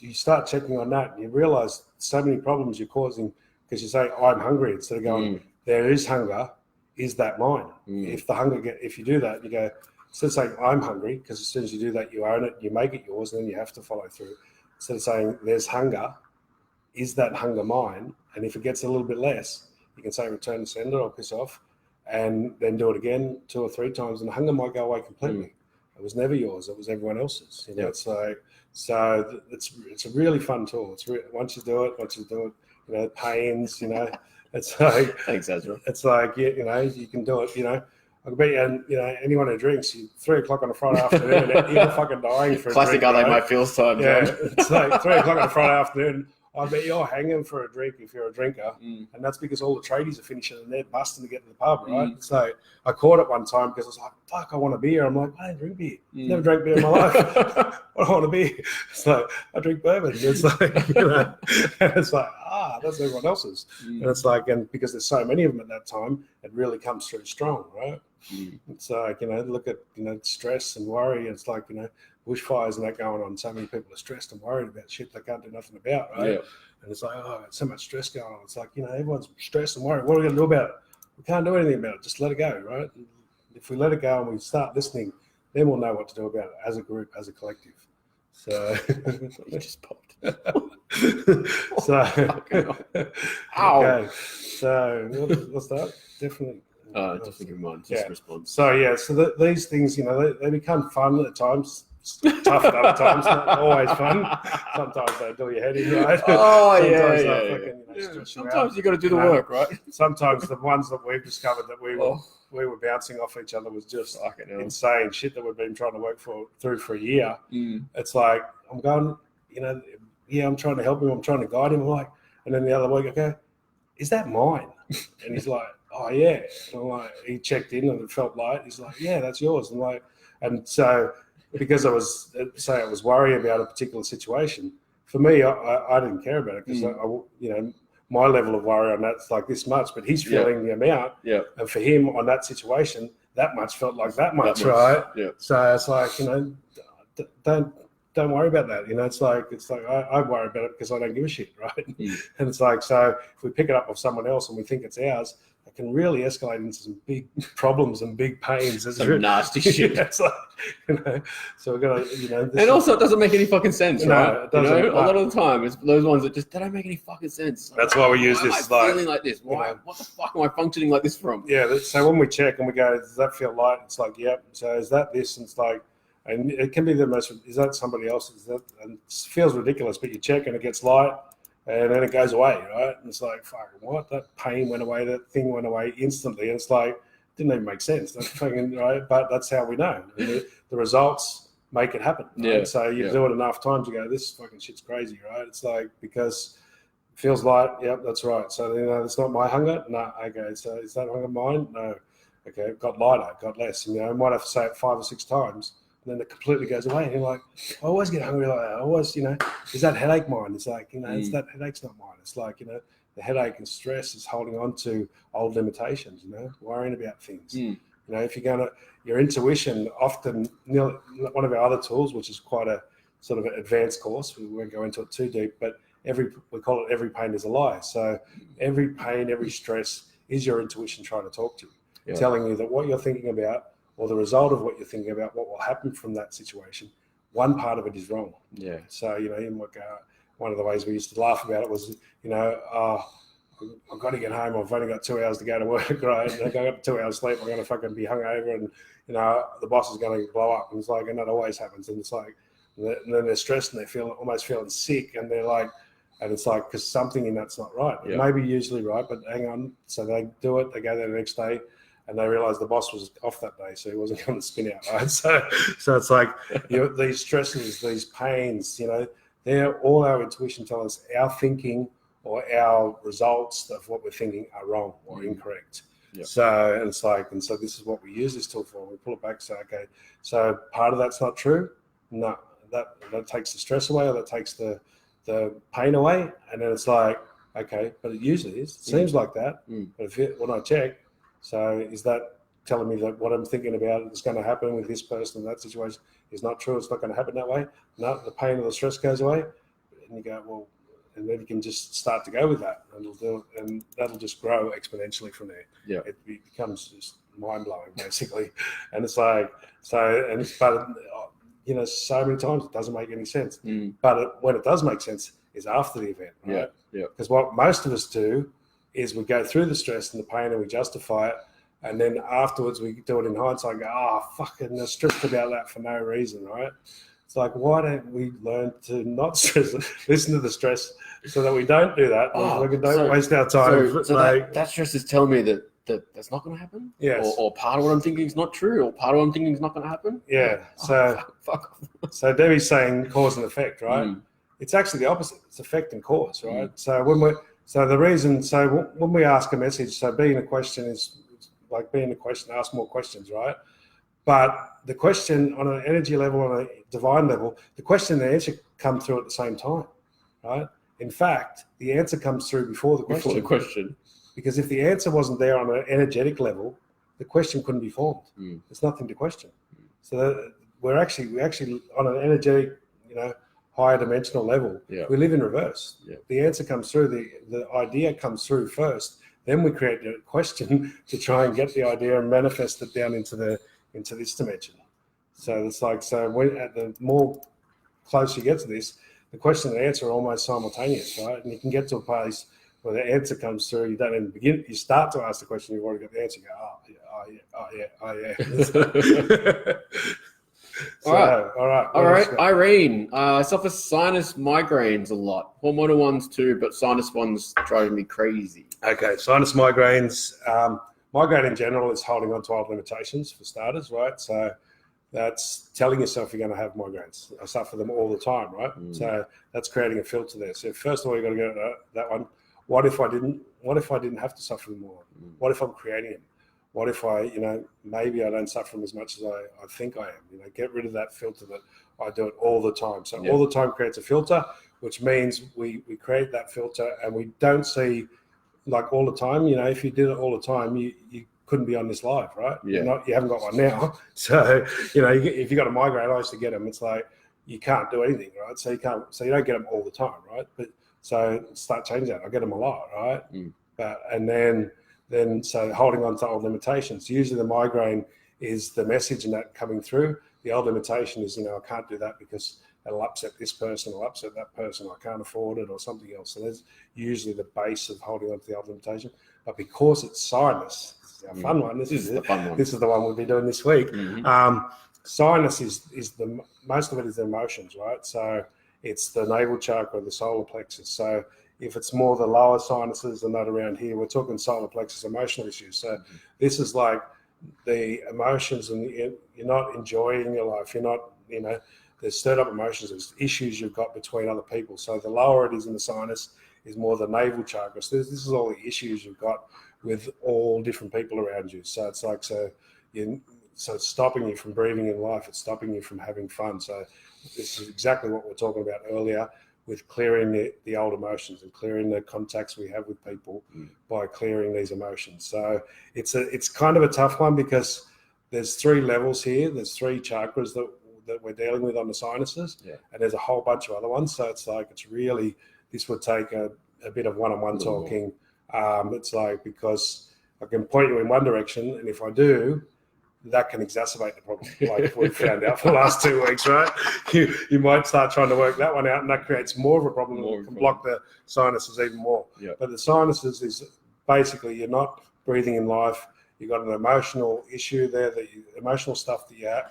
You start checking on that, and you realize so many problems you're causing because you say, I'm hungry, instead of going, there is hunger, is that mine? If you do that, you go, instead of saying, I'm hungry, because as soon as you do that, you own it, you make it yours, and then you have to follow through. Instead of saying, there's hunger, is that hunger mine? And if it gets a little bit less, you can say, return to sender or piss off, and then do it again 2 or 3 times, and the hunger might go away completely. It was never yours, it was everyone else's. So it's a really fun tool. Once you do it, pains, it's like, thanks, Ezra. It's like, you can do it, I bet you, anyone who drinks, 3 o'clock on a Friday afternoon, you're fucking dying for classic a drink. Are They My Feels time. Yeah, it's like 3 o'clock on a Friday afternoon. I bet you're hanging for a drink if you're a drinker, and that's because all the tradies are finishing and they're busting to get to the pub, right? So I caught it one time because I was like, fuck, I want a beer. I'm like, I don't drink beer. Never drank beer in my life. I want a beer. It's like, I drink bourbon. It's like, and it's like, that's everyone else's. And it's like, and because there's so many of them at that time, it really comes through strong, right? It's like, look at, stress and worry. It's like, bushfires and that going on. So many people are stressed and worried about shit they can't do nothing about, right? Yeah. And it's like, so much stress going on. It's like, everyone's stressed and worried. What are we going to do about it? We can't do anything about it. Just let it go, right? If we let it go and we start listening, then we'll know what to do about it as a group, as a collective. So you just popped. Ow. Okay. So what's that? Definitely give mine. Just response. So these things, they become fun at times. Tough at other times, not always fun. Sometimes they do your head in, right? Sometimes you got to do the work, right? Sometimes the ones that we've discovered that we were bouncing off each other was just insane shit that we've been trying to work through for a year. It's like, I'm going, I'm trying to help him, I'm trying to guide him. I'm like, and then the other week I go, is that mine? And he's like, oh yeah. And I'm like, he checked in and it felt light. He's like, yeah, that's yours. I'm like, and so because I was worried about a particular situation, for me, I didn't care about it because my level of worry on that's like this much, but he's feeling the amount. Yeah. And for him on that situation, that much felt like that much, right? Yeah. So it's like, don't worry about that. It's like I worry about it because I don't give a shit, right? And it's like, so if we pick it up with someone else and we think it's ours, it can really escalate into some big problems and big pains. It's some nasty shit. It's like, so we've got to, and also it doesn't make any fucking sense, right? It doesn't, a lot of the time it's those ones that just, they don't make any fucking sense. That's why we use this. Why am I feeling like this? Why? What the fuck am I functioning like this from? Yeah. So when we check and we go, does that feel light? It's like, yep. So is that this? And it's like, and it can be the most, is that somebody else? Is that, and it feels ridiculous, but you check and it gets light and then it goes away, right? And it's like, fuck, what? That pain went away, that thing went away instantly. And it's like, didn't even make sense. That's fucking, right? But that's how we know. The results make it happen. Right? Yeah. So you do it enough times, you go, this fucking shit's crazy, right? It's like, because it feels light. Yep, that's right. So, it's not my hunger. No, okay. So is that hunger mine? No. Okay, it got lighter, got less. And, I might have to say it 5 or 6 times. And then it completely goes away. And you're like, I always get hungry like that. I always, is that headache mine? It's like, it's that headache's not mine. It's like, the headache and stress is holding on to old limitations, worrying about things. If you're going to, your intuition often, one of our other tools, which is quite a sort of an advanced course, we won't go into it too deep, but we call it every pain is a lie. So every pain, every stress is your intuition trying to talk to you, telling you that what you're thinking about, or the result of what you're thinking about, what will happen from that situation, one part of it is wrong. Yeah. So, you might go, one of the ways we used to laugh about it was, I've got to get home. I've only got 2 hours to go to work, right? And I got 2 hours sleep. I'm going to fucking be hungover and, the boss is going to blow up. And it's like, and that always happens. And it's like, and then they're stressed and they're almost feeling sick. And they're like, and it's like, because something in that's not right. It may be usually right, but hang on. So they do it. They go there the next day. And they realize the boss was off that day, so he wasn't going to spin out, right? So it's like these stresses, these pains, they're all our intuition tells us our thinking or our results of what we're thinking are wrong or incorrect. Yep. So and it's like, and so this is what we use this tool for. We pull it back, so okay, so part of that's not true. No, that takes the stress away, or that takes the pain away, and then it's like, okay, but it usually is. It seems like that, but when I check. So is that telling me that what I'm thinking about is going to happen with this person in that situation is not true? It's not going to happen that way. No, the pain or the stress goes away, and you go, well, and then you can just start to go with that, and that'll just grow exponentially from there. Yeah, it becomes just mind blowing basically, and it's like so many times it doesn't make any sense. But when it does make sense is after the event, right? Yeah. Because what most of us do is we go through the stress and the pain and we justify it, and then afterwards we do it in hindsight and go, fucking I stressed about that for no reason, right? It's like, why don't we learn to not stress, listen to the stress so that we don't do that, we don't waste our time. So that stress is telling me that that's not going to happen? Yes. Or part of what I'm thinking is not true, or part of what I'm thinking is not going to happen? Yeah. Fuck. So Debbie's saying cause and effect, right? It's actually the opposite. It's effect and cause, right? So when we ask a message, so being a question is like being a question, ask more questions, right? But the question on an energy level, on a divine level, the question and the answer come through at the same time, right? In fact, the answer comes through before the question. Because if the answer wasn't there on an energetic level, the question couldn't be formed. There's nothing to question. So we actually on an energetic, higher dimensional level, we live in reverse. The answer comes through, the idea comes through first, then we create a question to try and get the idea and manifest it down into this dimension. So it's like, the more close you get to this, the question and answer are almost simultaneous, right? And you can get to a place where the answer comes through, you don't even begin, you start to ask the question, you've already got the answer, you go, oh yeah. All right. Irene, I suffer sinus migraines a lot. Hormonal ones too, but sinus ones driving me crazy. Okay, sinus migraines. Migraine in general is holding on to old limitations for starters, right? So that's telling yourself you're going to have migraines. I suffer them all the time, right? So that's creating a filter there. So first of all, you got to go to that one. What if I didn't have to suffer them more? What if I'm creating them? What if maybe I don't suffer them as much as I think I am? Get rid of that filter that I do it all the time. So all the time creates a filter, which means we create that filter and we don't see, like all the time, if you did it all the time, you couldn't be on this live, right? Yeah. You haven't got one now. So, if you got a migraine, I used to get them. It's like, you can't do anything, right? So you don't get them all the time, right? But so start changing that. I get them a lot, right? And then then so holding on to old limitations. Usually the migraine is the message in that coming through. The old limitation is, I can't do that because it'll upset this person, or upset that person, I can't afford it, or something else. So that's usually the base of holding on to the old limitation. But because it's sinus, this is our fun one. This is the fun one. This is the one we'll be doing this week. Sinus is the most of it is the emotions, right? So it's the navel chakra, the solar plexus. So if it's more the lower sinuses and not around here, we're talking solar plexus emotional issues. So this is like the emotions, and you're not enjoying your life. You're not, there's stirred up emotions. There's issues you've got between other people. So the lower it is in the sinus is more the navel chakra. So this is all the issues you've got with all different people around you. So it's like, so it's stopping you from breathing in life. It's stopping you from having fun. So this is exactly what we're talking about earlier, with clearing the old emotions and clearing the contacts we have with people by clearing these emotions. So it's kind of a tough one, because there's 3 levels here. There's 3 chakras that we're dealing with on the sinuses, and there's a whole bunch of other ones. So it's like, this would take a bit of one-on-one talking. It's like, because I can point you in one direction, and if I do, that can exacerbate the problem, like we've found out for the last 2 weeks, right? You might start trying to work that one out, and that creates more of a problem, and can block the sinuses even more. But the sinuses is basically, you're not breathing in life. You've got an emotional issue there, emotional stuff that you have,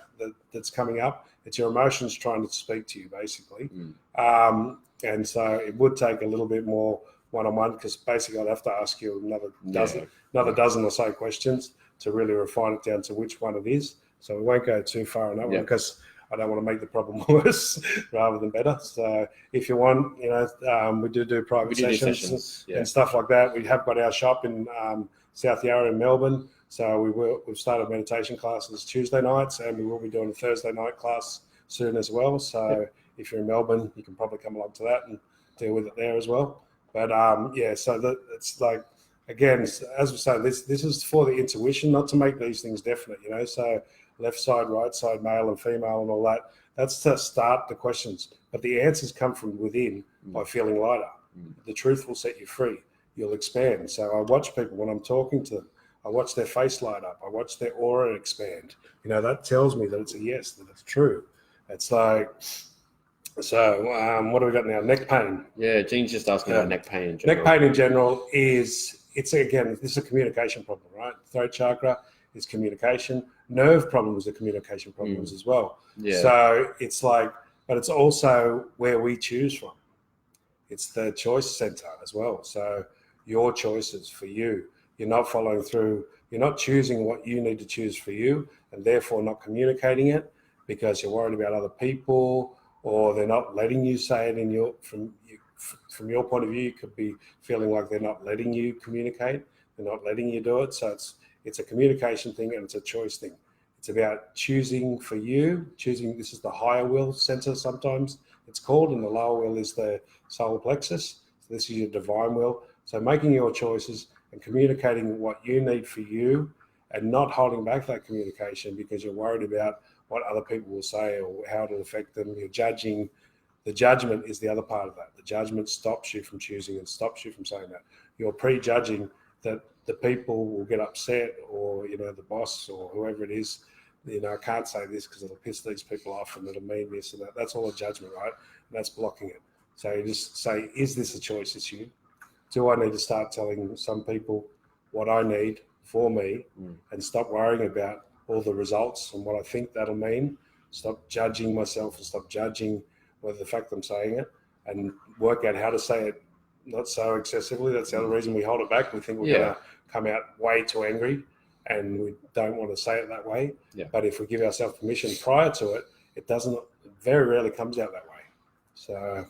that's coming up. It's your emotions trying to speak to you, basically. And so it would take a little bit more one-on-one, because basically I'd have to ask you another dozen or so questions to really refine it down to which one it is. So we won't go too far on that one, because I don't want to make the problem worse rather than better. So if you want, we do private sessions and stuff like that. We have got our shop in South Yarra in Melbourne. So we've started meditation classes Tuesday nights, and we will be doing a Thursday night class soon as well. So if you're in Melbourne, you can probably come along to that and deal with it there as well. But so it's like, again, as we say, this is for the intuition, not to make these things definite, so left side, right side, male and female and all that. That's to start the questions. But the answers come from within by feeling lighter. The truth will set you free. You'll expand. So I watch people when I'm talking to them. I watch their face light up. I watch their aura expand. That tells me that it's a yes, that it's true. It's like, so what do we got now? Neck pain. Yeah, Gene's just asking about neck pain in general. Neck pain in general this is a communication problem, right? Throat chakra is communication. Nerve problems are communication problems as well. So it's like, but it's also where we choose from. It's the choice center as well. So your choices for you. You're not following through. You're not choosing what you need to choose for you, and therefore not communicating it because you're worried about other people, or they're not letting you say it from your point of view. You could be feeling like they're not letting you communicate. They're not letting you do it. So it's a communication thing, and it's a choice thing. It's about choosing for you. This is the higher will center sometimes it's called, and the lower will is the solar plexus. So this is your divine will. So making your choices and communicating what you need for you, and not holding back that communication because you're worried about what other people will say or how it'll affect them. You're judging. The judgment is the other part of that. The judgment stops you from choosing and stops you from saying that. You're prejudging that the people will get upset, or, the boss or whoever it is, I can't say this because it'll piss these people off and it'll mean this and that. That's all a judgment, right? And that's blocking it. So you just say, is this a choice issue? Do I need to start telling some people what I need for me and stop worrying about all the results and what I think that'll mean? Stop judging myself and stop judging whether the fact I'm saying it, and work out how to say it not so excessively. That's the other reason we hold it back. We think we're going to come out way too angry, and we don't want to say it that way. But if we give ourselves permission prior to it, it very rarely comes out that way. So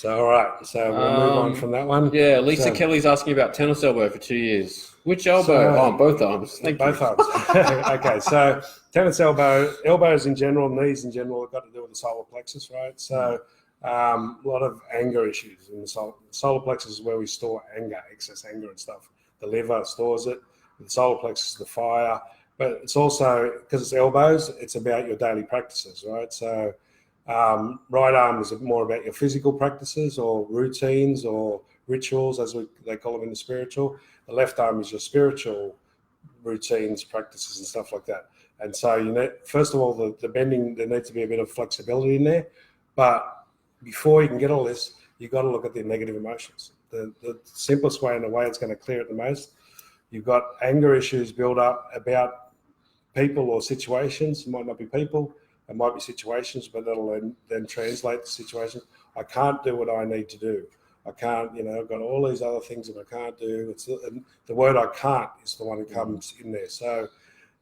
all right. So we'll move on from that one. Yeah, Lisa Kelly's asking about tennis elbow for 2 years. Which elbow? Both arms. Both arms. Okay, so tennis elbows in general, knees in general, have got to do with the solar plexus, right? So a lot of anger issues in the solar plexus is where we store anger, excess anger and stuff. The liver stores it. The solar plexus is the fire. But it's also, because it's elbows, it's about your daily practices, right? So right arm is more about your physical practices or routines or rituals, as they call them in the spiritual. The left arm is your spiritual routines, practices, and stuff like that. And so, first of all, the bending, there needs to be a bit of flexibility in there. But before you can get all this, you've got to look at the negative emotions. The simplest way and the way it's going to clear it the most, you've got anger issues build up about people or situations. It might not be people, it might be situations, but that'll then translate the situation. I can't do what I need to do. I can't, I've got all these other things that I can't do. And the word I can't is the one that comes in there. So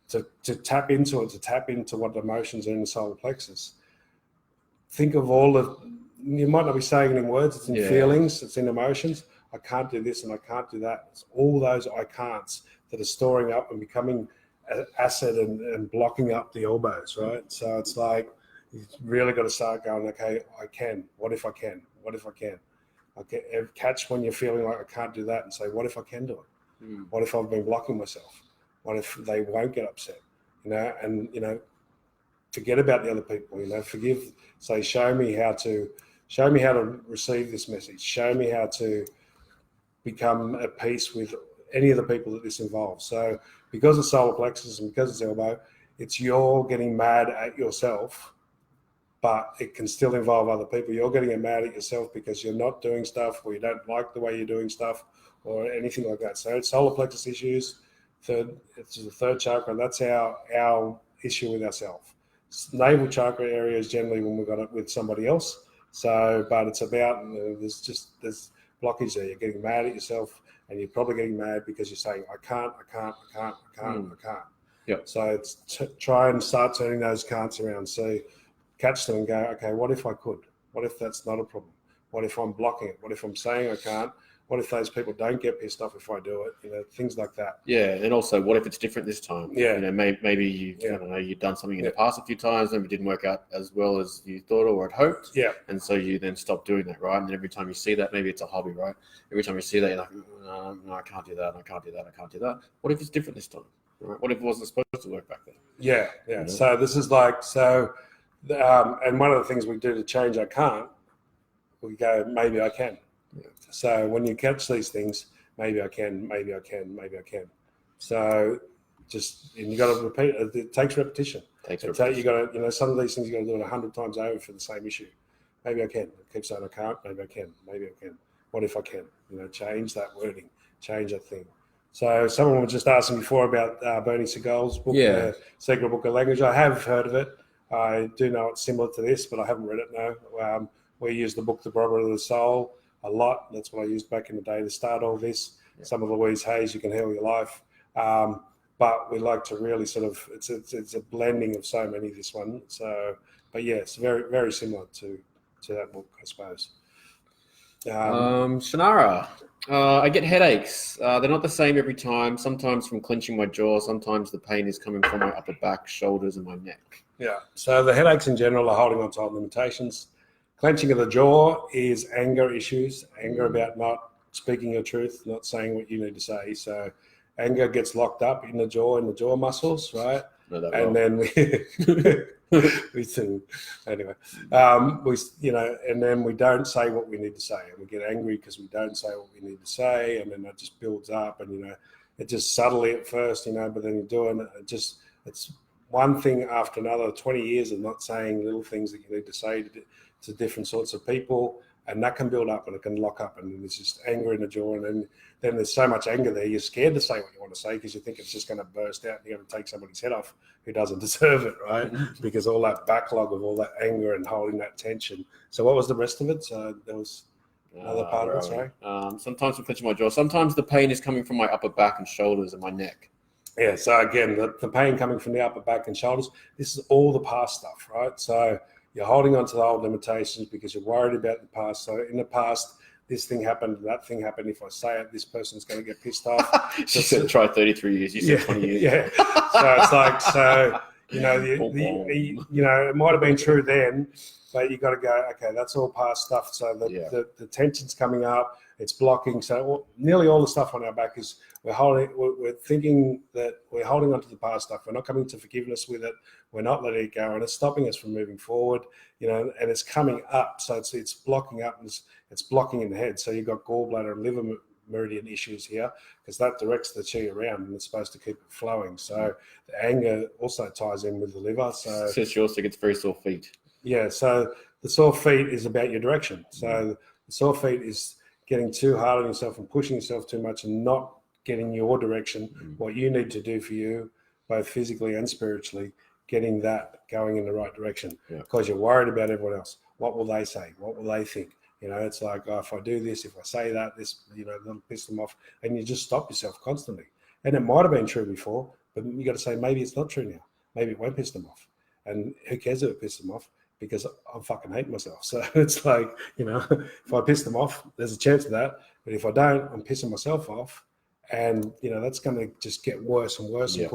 to tap into it, to tap into what the emotions are in the solar plexus, think of all the, you might not be saying it in words, it's in feelings, it's in emotions. I can't do this and I can't do that. It's all those I can'ts that are storing up and becoming acid and blocking up the elbows, right? So it's like, you've really got to start going, okay, I can. What if I can? What if I can? Okay, catch when you're feeling like I can't do that and say, what if I can do it? What if I've been blocking myself? What if they won't get upset? And forget about the other people, forgive, say, show me how to receive this message. Show me how to become at peace with any of the people that this involves. So because it's solar plexus and because it's elbow, it's you're getting mad at yourself, but it can still involve other people. You're getting mad at yourself because you're not doing stuff, or you don't like the way you're doing stuff, or anything like that. So it's solar plexus issues, it's the third chakra, and that's our issue with ourselves. Navel chakra area is generally when we've got it with somebody else. So, but it's about, there's blockage there. You're getting mad at yourself, and you're probably getting mad because you're saying, I can't. Yep. So it's try and start turning those can'ts around. So catch them and go, okay, what if I could? What if that's not a problem? What if I'm blocking it? What if I'm saying I can't? What if those people don't get pissed off if I do it? Things like that. Yeah, and also, what if it's different this time? Yeah. Maybe you've done something in the past a few times and it didn't work out as well as you thought or had hoped. Yeah. And so you then stop doing that, right? And then every time you see that, maybe it's a hobby, right? Every time you see that, you're like, no, I can't do that. I can't do that. I can't do that. What if it's different this time? Right? What if it wasn't supposed to work back then? Yeah. So this is like, and one of the things we do to change I can't, we go, maybe I can. Yeah. So when you catch these things, maybe I can. So and you got to repeat it. It takes repetition. You got to, some of these things you got to do it 100 times over for the same issue. Maybe I can. I keep saying I can't. Maybe I can. What if I can? Change that wording, change that thing. So someone was just asking before about Bernie Segal's book, Secret Book of Language. I have heard of it. I do know it's similar to this, but I haven't read it now. We use the book, The Barometer of the Soul, a lot. That's what I used back in the day to start all this. Yeah. Some of Louise Hay's, You Can Heal Your Life. But we like to really sort of, it's a blending of so many, this one. So, but yeah, it's very, very similar to that book, I suppose. Shannara, I get headaches. They're not the same every time. Sometimes from clenching my jaw. Sometimes the pain is coming from my upper back, shoulders, and my neck. Yeah. So the headaches in general are holding on to old limitations. Clenching of the jaw is anger issues, anger about not speaking your truth, not saying what you need to say. So anger gets locked up in the jaw muscles, right? Then and then we don't say what we need to say, and we get angry because we don't say what we need to say, and then that just builds up, and it just subtly at first, but then you do it, it's one thing after another. 20 years of not saying little things that you need to say to different sorts of people, and that can build up and it can lock up, and there's just anger in the jaw, and then there's so much anger there, you're scared to say what you want to say because you think it's just going to burst out and you're going to take somebody's head off who doesn't deserve it, right? Because all that backlog of all that anger and holding that tension. So what was the rest of it? So there was another part of it, sorry? Sometimes I'm clenching my jaw. Sometimes the pain is coming from my upper back and shoulders and my neck. Yeah, so again, the pain coming from the upper back and shoulders, this is all the past stuff, right? So you're holding on to the old limitations because you're worried about the past. So in the past, this thing happened, that thing happened. If I say it, this person's going to get pissed off. She said try 33 years. You said 20 years. Yeah. So it's like, it might have been true then, but you got to go, okay, that's all past stuff. So the tension's coming up, it's blocking. So nearly all the stuff on our back is we're thinking that we're holding onto the past stuff. We're not coming to forgiveness with it. We're not letting it go, and it's stopping us from moving forward. And it's coming up. So it's blocking up, and it's blocking in the head. So you've got gallbladder and liver meridian issues here, because that directs the chi around, and it's supposed to keep it flowing. So the anger also ties in with the liver. So she also gets very sore feet. Yeah. So the sore feet is about your direction. So the sore feet is getting too hard on yourself and pushing yourself too much and not getting your direction, what you need to do for you, both physically and spiritually, getting that going in the right direction, because you're worried about everyone else. What will they say? What will they think? It's like, if I do this, if I say that, this, that'll piss them off. And you just stop yourself constantly. And it might have been true before, but you got to say, maybe it's not true now. Maybe it won't piss them off. And who cares if it pisses them off? Because I fucking hate myself. So it's like, if I piss them off, there's a chance of that. But if I don't, I'm pissing myself off. And, that's going to just get worse and worse and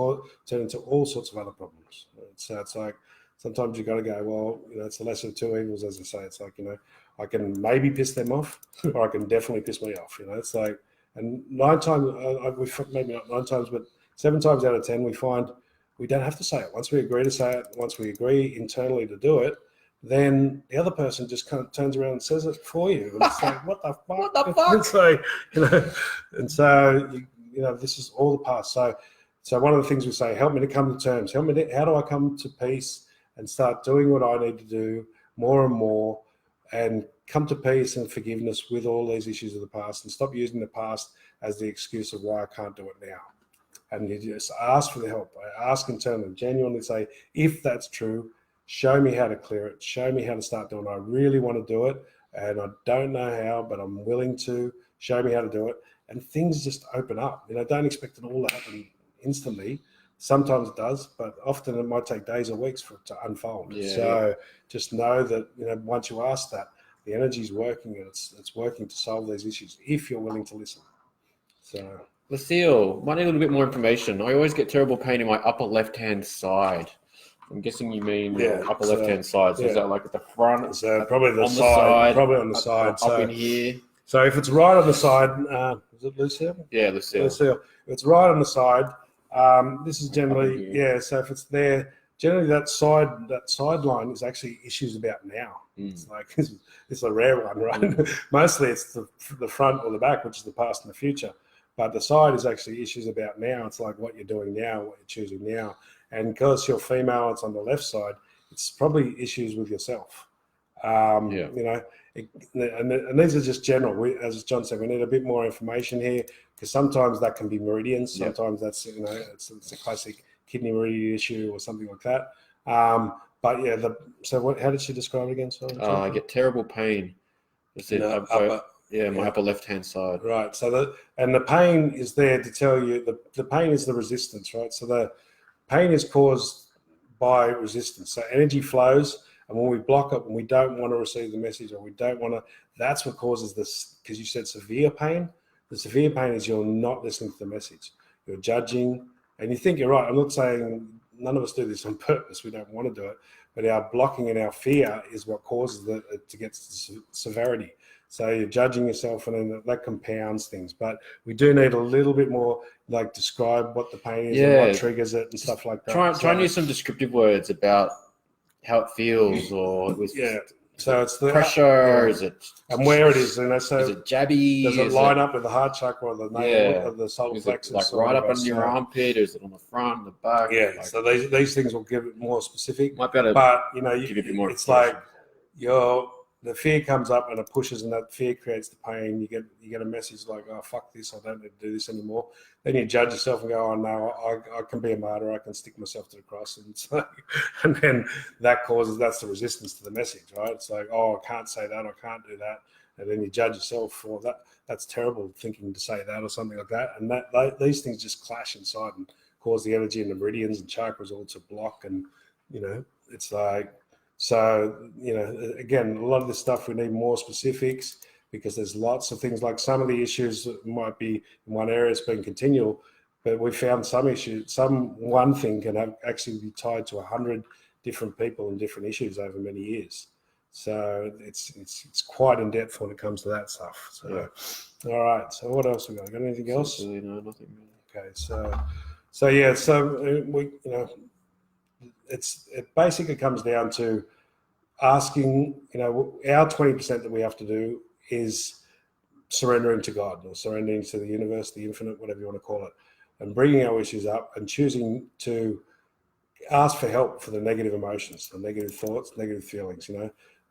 turn into all sorts of other problems. So it's like, sometimes you got to go, well, it's the lesser of two evils, as I say. It's like, I can maybe piss them off, or I can definitely piss me off. It's like, and 9 times, maybe not 9 times, but 7 times out of 10, we find we don't have to say it. Once we agree to say it, once we agree internally to do it, then the other person just kind of turns around and says it for you. And it's like, what the fuck? What the fuck? And so, and so this is all the past. So one of the things we say, help me to come to terms. How do I come to peace and start doing what I need to do more and more, and come to peace and forgiveness with all these issues of the past, and stop using the past as the excuse of why I can't do it now. And you just ask for the help. I ask internally, genuinely say, if that's true, show me how to clear it. Show me how to start doing it. I really want to do it, and I don't know how, but I'm willing to. Show me how to do it. And things just open up. Don't expect it all to happen instantly. Sometimes it does, but often it might take days or weeks for it to unfold. Just know that, once you ask that, the energy is working, and it's working to solve these issues if you're willing to listen. So, Lucille, might need a little bit more information. I always get terrible pain in my upper left-hand side. I'm guessing you mean upper left-hand side. So is that like at the front? So probably the side. Probably on the side. Up in here. So if it's right on the side, is it Lucille? Yeah, Lucille. If it's right on the side, this is generally, so if it's there, generally that sideline is actually issues about now. It's like, it's a rare one, right? Mostly it's the front or the back, which is the past and the future. But the side is actually issues about now. It's like what you're doing now, what you're choosing now. And because you're female, it's on the left side, it's probably issues with yourself. And these are just general. As John said, we need a bit more information here, because sometimes that can be meridians. Sometimes that's, it's a classic kidney meridian issue or something like that. But yeah, how did she describe it again? Sorry, I get terrible pain. My upper left-hand side. Right. So the pain is there to tell you the pain is the resistance, right? So the pain is caused by resistance. So energy flows, and when we block it, when we don't want to receive the message, or we don't want to, that's what causes this. Because you said severe pain. The severe pain is you're not listening to the message. You're judging, and you think you're right. I'm not saying none of us do this on purpose. We don't want to do it, but our blocking and our fear is what causes it to get severity. So you're judging yourself, and then that compounds things. But we do need a little bit more, like, describe what the pain is and what triggers it and stuff like that. Try and use some descriptive words about how it feels, or so it's the pressure. Is it, and where it is, so is it jabby? Does it line up with the heart chakra or the navel of the solar plexus? Like right up under your armpit? Is it on the front, the back? Yeah. So these things will give it more specific. Might be able to, but give you a bit more. It's like the fear comes up and it pushes, and that fear creates the pain. You get a message like, oh, fuck this, I don't need to do this anymore. Then you judge yourself and go, oh no, I can be a martyr, I can stick myself to the cross. And it's like, and then that's the resistance to the message, right? It's like, oh, I can't say that, I can't do that. And then you judge yourself for that. That's terrible thinking to say that or something like that. And these things just clash inside and cause the energy and the meridians and chakras all to block. And, it's like, so, again, a lot of this stuff, we need more specifics, because there's lots of things, like some of the issues might be in one area, it's been continual, but we found some issues, one thing can actually be tied to 100 different people and different issues over many years. So it's quite in depth when it comes to that stuff. So, all right. So what else we got? Got anything else? Really, no, nothing. Okay. So yeah. So we, it basically comes down to asking. Our 20% that we have to do is surrendering to God or surrendering to the universe, the infinite, whatever you want to call it, and bringing our issues up and choosing to ask for help for the negative emotions, the negative thoughts, negative feelings.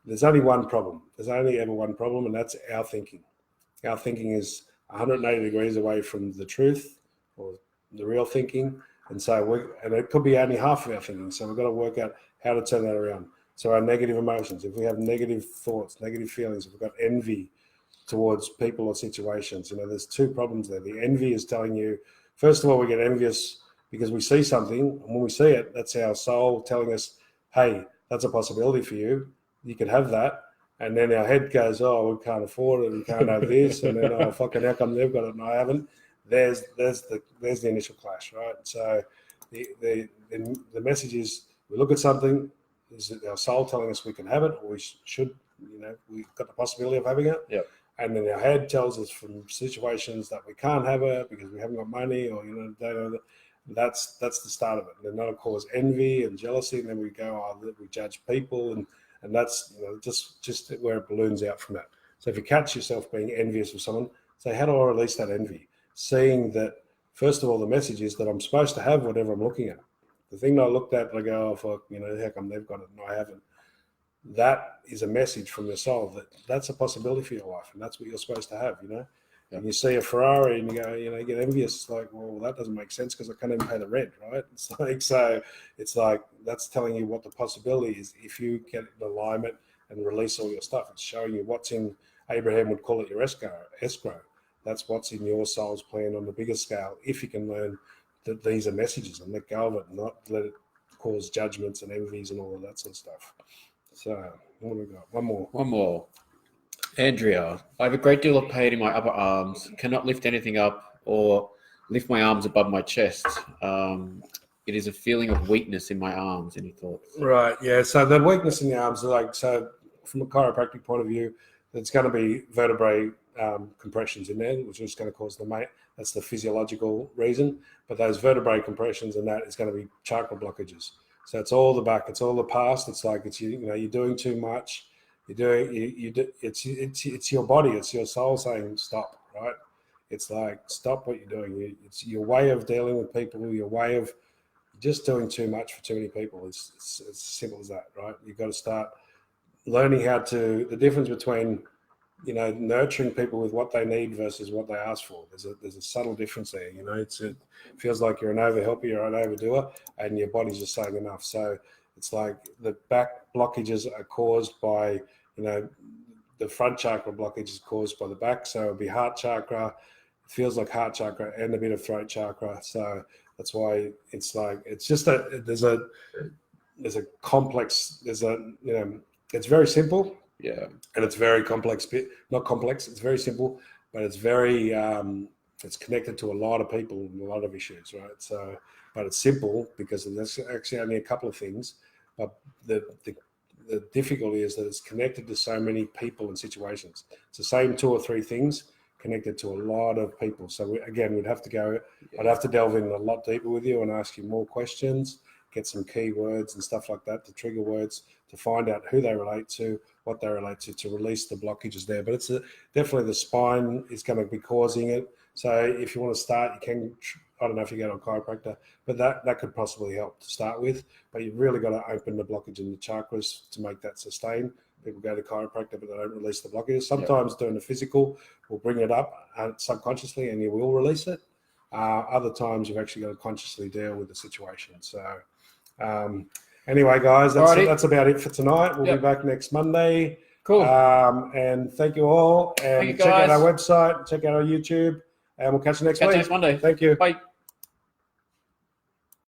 There's only one problem. There's only ever one problem, and that's our thinking. Our thinking is 180 degrees away from the truth or the real thinking. And so and it could be only half of our thinking. So we've got to work out how to turn that around. So our negative emotions, if we have negative thoughts, negative feelings, if we've got envy towards people or situations, there's two problems there. The envy is telling you, first of all, we get envious because we see something, and when we see it, that's our soul telling us, hey, that's a possibility for you. You could have that. And then our head goes, oh, we can't afford it, we can't have this, and then, oh, fucking, how come they've got it and I haven't? There's the initial clash, right? So the message is, we look at something, is our soul telling us we can have it, or we should, we've got the possibility of having it. Yep. And then our head tells us from situations that we can't have it because we haven't got money, or that's the start of it. And then that'll cause envy and jealousy, and then we go, we judge people, and that's just where it balloons out from that. So if you catch yourself being envious of someone, say, how do I release that envy? Seeing that, first of all, the message is that I'm supposed to have whatever I'm looking at. The thing that I looked at, I go, oh, fuck, how come they've got it and I haven't? That is a message from your soul that's a possibility for your life, and that's what you're supposed to have, Yeah. And you see a Ferrari and you go, you get envious. It's like, well, that doesn't make sense because I can't even pay the rent, right? It's like that's telling you what the possibility is if you get in alignment and release all your stuff. It's showing you what's in, Abraham would call it your escrow. That's what's in your soul's plan on the bigger scale. If you can learn that these are messages and let go of it, and not let it cause judgments and envies and all of that sort of stuff. So, what do we got? One more. Andrea, I have a great deal of pain in my upper arms, cannot lift anything up or lift my arms above my chest. It is a feeling of weakness in my arms. Any thoughts? Right, yeah. So the weakness in the arms, so from a chiropractic point of view, there's going to be vertebrae compressions in there, which is going to cause that's the physiological reason. But those vertebrae compressions and that is going to be chakra blockages. So it's all the back, it's all the past. It's like you're doing too much. It's your body, it's your soul saying stop, right? It's like stop what you're doing. It's your way of dealing with people, your way of just doing too much for too many people. It's as simple as that, right? You've got to start learning the difference between nurturing people with what they need versus what they ask for. There's a subtle difference there. It feels like you're an overhelper, you're an overdoer, and your body's just saying enough. So it's like the back blockages are caused by, the front chakra blockage is caused by the back. So it'll be heart chakra. It feels like heart chakra and a bit of throat chakra. So that's why it's like, it's just there's a complex, it's very simple. Yeah. And it's very complex, not complex, it's very simple, but it's very, it's connected to a lot of people and a lot of issues, right? So, but it's simple because there's actually only a couple of things, but the difficulty is that it's connected to so many people and situations. It's the same 2 or 3 things connected to a lot of people. So we'd have to go, I'd have to delve in a lot deeper with you and ask you more questions, get some key words and stuff like that, the trigger words, to find out who they relate to, what they relate to release the blockages there. But it's definitely the spine is going to be causing it. So if you want to start, you can, I don't know if you go to a chiropractor, but that could possibly help to start with. But you've really got to open the blockage in the chakras to make that sustain. People go to chiropractor, but they don't release the blockages. Sometimes doing the physical will bring it up subconsciously and you will release it. Other times you've actually got to consciously deal with the situation. So anyway, guys, that's about it for tonight. We'll be back next Monday. Cool. And thank you all. And check out our website, check out our YouTube, and we'll catch you next week. Next Monday. Thank you. Bye.